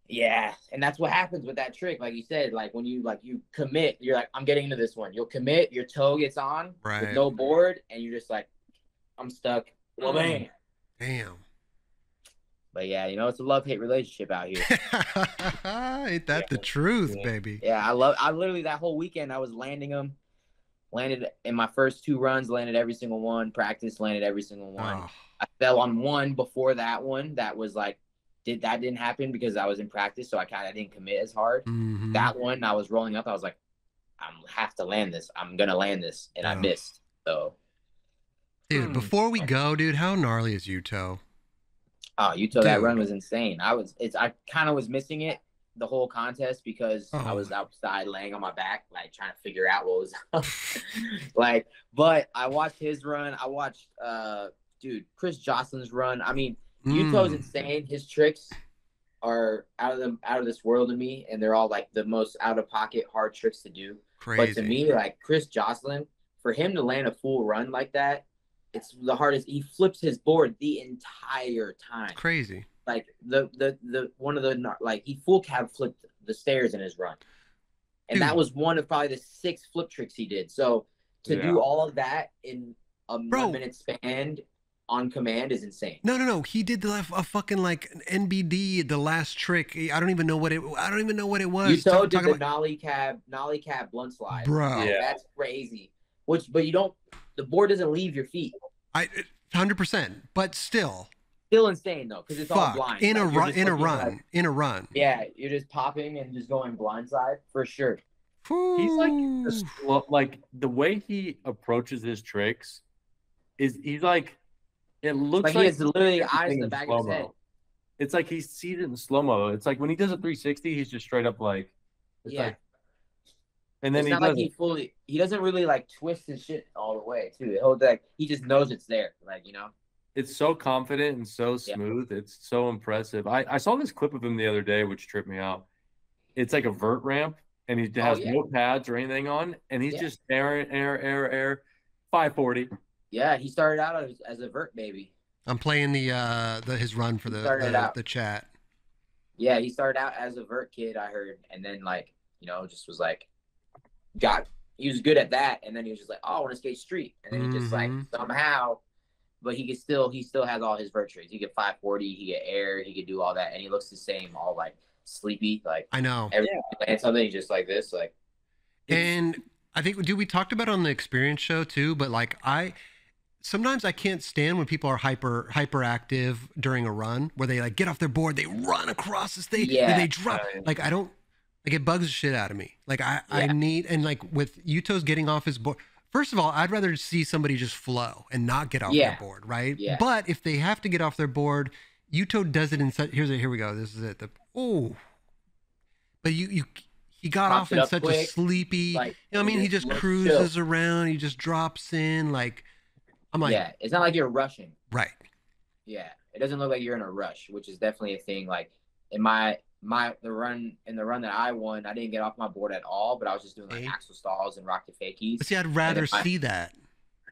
Yeah, and that's what happens with that trick. Like you said, like when you commit, you're like, I'm getting into this one. You'll commit, your toe gets on with no board, and you're just like, I'm stuck. Well, man. Damn. But yeah, it's a love-hate relationship out here. Ain't that the truth, baby? Yeah, I literally that whole weekend I was landing them. Landed in my first 2 runs, landed every single one. Practice, landed every single one. I fell on one before that one. That was like, that didn't happen because I was in practice, so I kind of didn't commit as hard. That one, I was rolling up. I was like, I have to land this. I'm gonna land this, and I missed. So, dude, before we go, dude, how gnarly is Yuto? Oh, Yuto, that run was insane. I kind of was missing it the whole contest because I was outside laying on my back, like trying to figure out what was up. But I watched his run. I watched, Chris Jocelyn's run. I mean, Yuto's insane. His tricks are out of this world to me, and they're all like the most out of pocket hard tricks to do. Crazy. But to me, like Chris Jocelyn, for him to land a full run like that, it's the hardest. He flips his board the entire time. Crazy. Like the one of the like he full cab flipped the stairs in his run, and that was one of probably the 6 flip tricks he did. So to do all of that in a 1 minute span on command is insane. No. He did a fucking like NBD, the last trick. I don't even know what it was. Yuto did the nollie cab blunt slide. Bro, that's crazy. But you don't. The board doesn't leave your feet. 100%, but still insane though, because it's all blind. In a run. Yeah, you're just popping and just going blindside for sure. He's like the way he approaches his tricks is he's like it looks like he has literally eyes in the back of his head. It's like he sees it in slow mo. It's like when he does a 360, he's just straight up like And then it's not like he doesn't really like twist his shit all the way too. He just knows it's there. Like, you know. It's so confident and so smooth. Yeah. It's so impressive. I saw this clip of him the other day, which tripped me out. It's like a vert ramp, and he has no pads or anything on, and he's just air, 540. Yeah, he started out as a vert baby. I'm playing his run for the chat. Yeah, he started out as a vert kid, I heard, and then like, you know, just was like, he was good at that, and then he was just like, oh, I want to skate street, and then he just like somehow, but he still has all his vert trades. He get 540, he get air, he could do all that, and he looks the same, all like sleepy, like I know. And something just like this, like. And I think, dude, we talked about it on the experience show too, but like sometimes I can't stand when people are hyperactive during a run where they like get off their board, they run across the stage, and they drop. Like I don't, like it bugs the shit out of me. Like I need, and like with Yuto's getting off his board. First of all, I'd rather see somebody just flow and not get off their board, right? Yeah. But if they have to get off their board, Yuto does it in such. Here we go. This is it. But he got off in such a sleepy. Like, you know what I mean? He just cruises around. He just drops in. Like I'm like, yeah. It's not like you're rushing. Right. Yeah. It doesn't look like you're in a rush, which is definitely a thing. Like in the run that I won, I didn't get off my board at all, but I was just doing like axle stalls and rock to fakies. But see, I'd rather see that.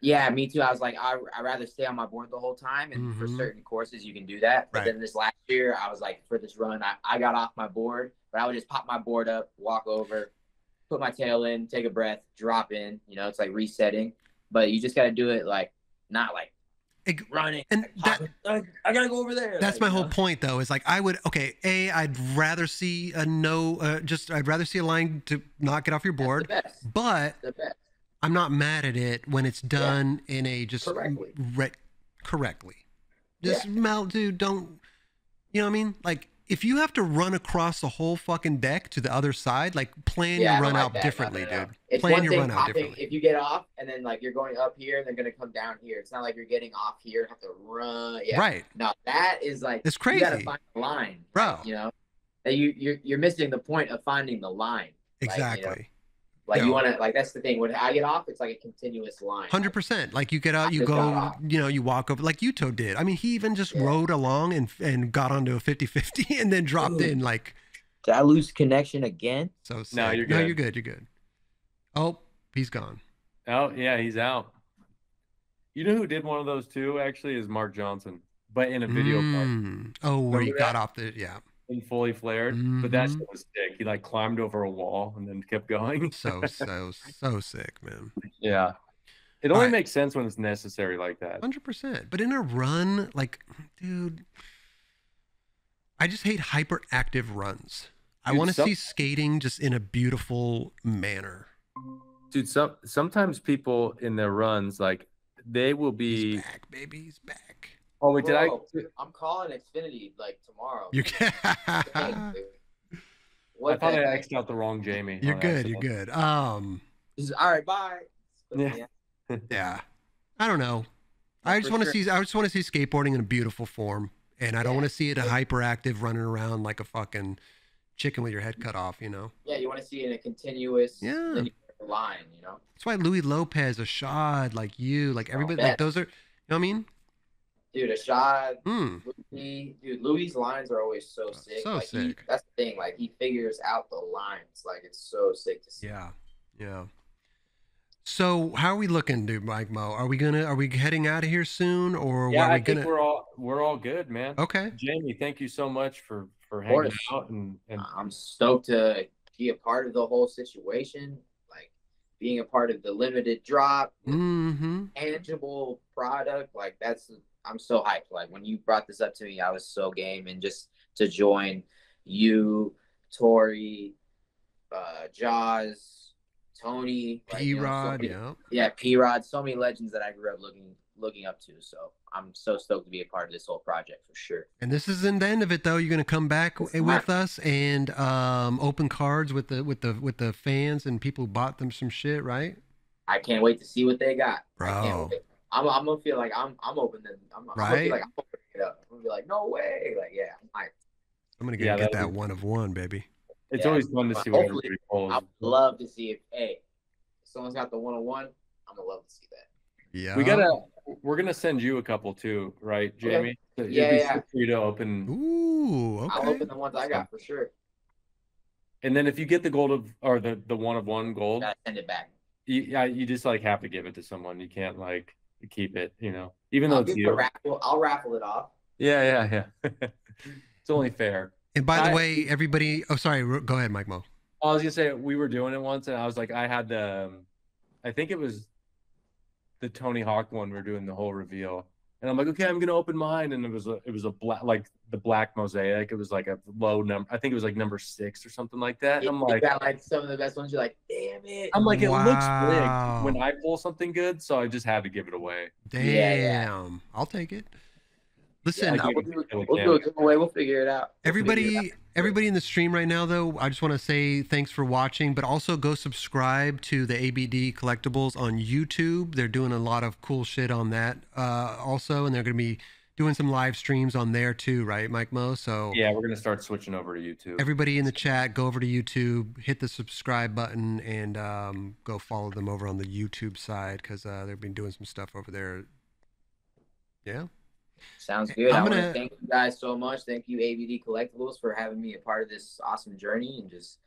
Yeah, me too. I was like, I'd rather stay on my board the whole time, and for certain courses you can do that. But then this last year, I was like, for this run, I got off my board, but I would just pop my board up, walk over, put my tail in, take a breath, drop in. You know, it's like resetting, but you just got to do it like not like running, and I gotta go over there. That's like, my whole point, though. Is like I'd rather see I'd rather see a line to not get off your board, but I'm not mad at it when it's done in a just correctly. Just dude, don't, you know what I mean? Like if you have to run across the whole fucking deck to the other side, like plan your run out differently, dude. It's plan your run out differently. If you get off and then like you're going up here and they're gonna come down here, it's not like you're getting off here and have to run. Yeah. Right. No, that is like it's crazy. You gotta find the line, bro. You know, that you're missing the point of finding the line. Exactly. Like, you know? Like you want to, like that's the thing. When I get off, it's like a continuous line. 100%. Like you get out, you go, you know, you walk over, like Yuto did. I mean, he even just rode along and got onto a 50-50 and then dropped in. Like, did I lose connection again? So sick. No, you're good. No, you're good. You're good. Oh, he's gone. Oh yeah, he's out. You know who did one of those too? Actually, is Mark Johnson, but in a video part. Oh, where he got off the and fully flared, but that shit was sick. He like climbed over a wall and then kept going. So sick, man. Yeah, it only makes sense when it's necessary like that. 100%. But in a run, like, dude, I just hate hyperactive runs. I want to see skating just in a beautiful manner. Dude, sometimes people in their runs, like, they will be. He's back, baby. He's back. Oh wait, I'm calling Xfinity like tomorrow. You can. I thought I X'd out the wrong Jamie. You're good. You're good. All right, bye. Yeah. I don't know. I just want to see skateboarding in a beautiful form, and I don't want to see it hyperactive running around like a fucking chicken with your head cut off. You know. Yeah, you want to see it in a continuous linear line. You know. That's why Louis Lopez, Ashad, like you, like everybody, like those are. You know what I mean? Dude, Ashad, Louis' lines are always so sick. So sick. That's the thing. Like, he figures out the lines. Like, it's so sick to see. Yeah. So, how are we looking, dude, Mike Mo? Are we heading out of here soon, or I think we're all good, man. Okay. Jamie, thank you so much for hanging out, and I'm stoked to be a part of the whole situation. Like, being a part of the limited drop, tangible product, like I'm so hyped. Like when you brought this up to me, I was so game, and just to join you, Tori, Jaws, Tony, P-Rod, P-Rod, so many legends that I grew up looking up to. So I'm so stoked to be a part of this whole project for sure. And this isn't the end of it, though. You're gonna come back with us and open cards with the fans and people who bought them some shit, right? I can't wait to see what they got, bro. I'm gonna feel like I'm opening. I'm gonna feel like I'm opening it up. I'm gonna be like, no way. Like, I'm gonna get that one of one, baby. It's always fun to see what everybody pulls. I'd love to see if someone's got the 101. I'm gonna love to see that. Yeah. We're gonna send you a couple too, right, Jamie? Okay. Yeah. For you to open. Ooh, okay. I'll open the ones I got for sure. And then if you get the gold or the 1 of 1 gold, send it back. You just like have to give it to someone. You can't like keep it, you know. Even though it's you. I'll raffle it off. Yeah. It's only fair. And by the way, everybody. Oh, sorry. Go ahead, Mike Mo. I was gonna say we were doing it once, and I was like, I had I think it was the Tony Hawk one. We were doing the whole reveal, and I'm like, okay, I'm gonna open mine, and it was a black, like the black mosaic. It was like a low number. I think it was like number 6 or something like that. And I'm like, got like some of the best ones. You're like, damn it. I'm like, it looks big when I pull something good, so I just had to give it away. Damn, yeah. I'll take it. Listen, we'll do a giveaway. We'll figure it out. Everybody in the stream right now, though, I just want to say thanks for watching, but also go subscribe to the ABD Collectibles on YouTube. They're doing a lot of cool shit on that also, and they're going to be doing some live streams on there too, right, Mike Mo? So yeah, we're going to start switching over to YouTube. Everybody in the chat, go over to YouTube, hit the subscribe button, and go follow them over on the YouTube side because they've been doing some stuff over there. Yeah. Sounds good. I want to thank you guys so much. Thank you, ABD Collectibles, for having me a part of this awesome journey, and just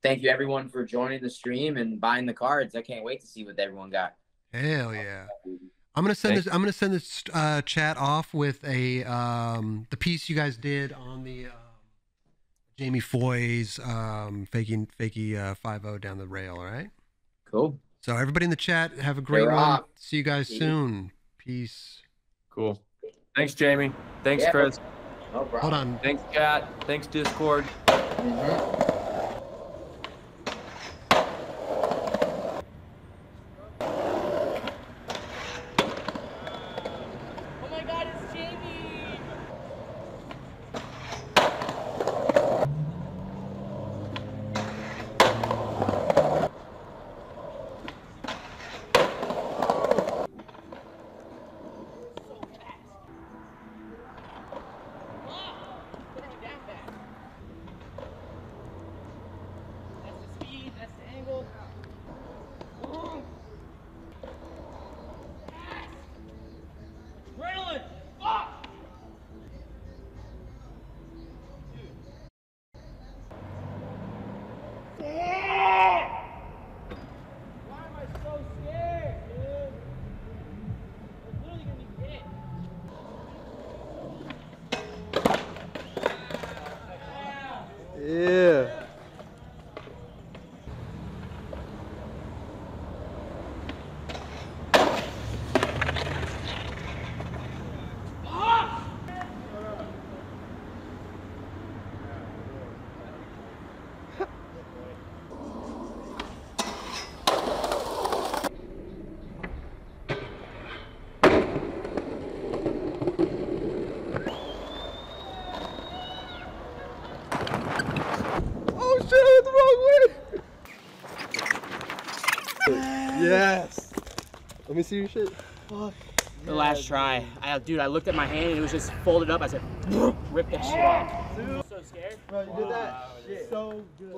thank you everyone for joining the stream and buying the cards. I can't wait to see what everyone got. Hell yeah! I'm gonna send this chat off with the piece you guys did on the Jamie Foy's fakey 5-0 down the rail. All right. Cool. So everybody in the chat, have a great one. See you guys soon. Peace. Cool. Thanks, Jamie. Thanks, Chris. No problem. Hold on. Thanks, chat. Thanks, Discord. Oh my God, it's Jamie! Yes. Let me see your shit. Fuck. The last try. Dude, I looked at my hand and it was just folded up. I said, rip that shit off. I'm so scared. Bro, you did that shit so good.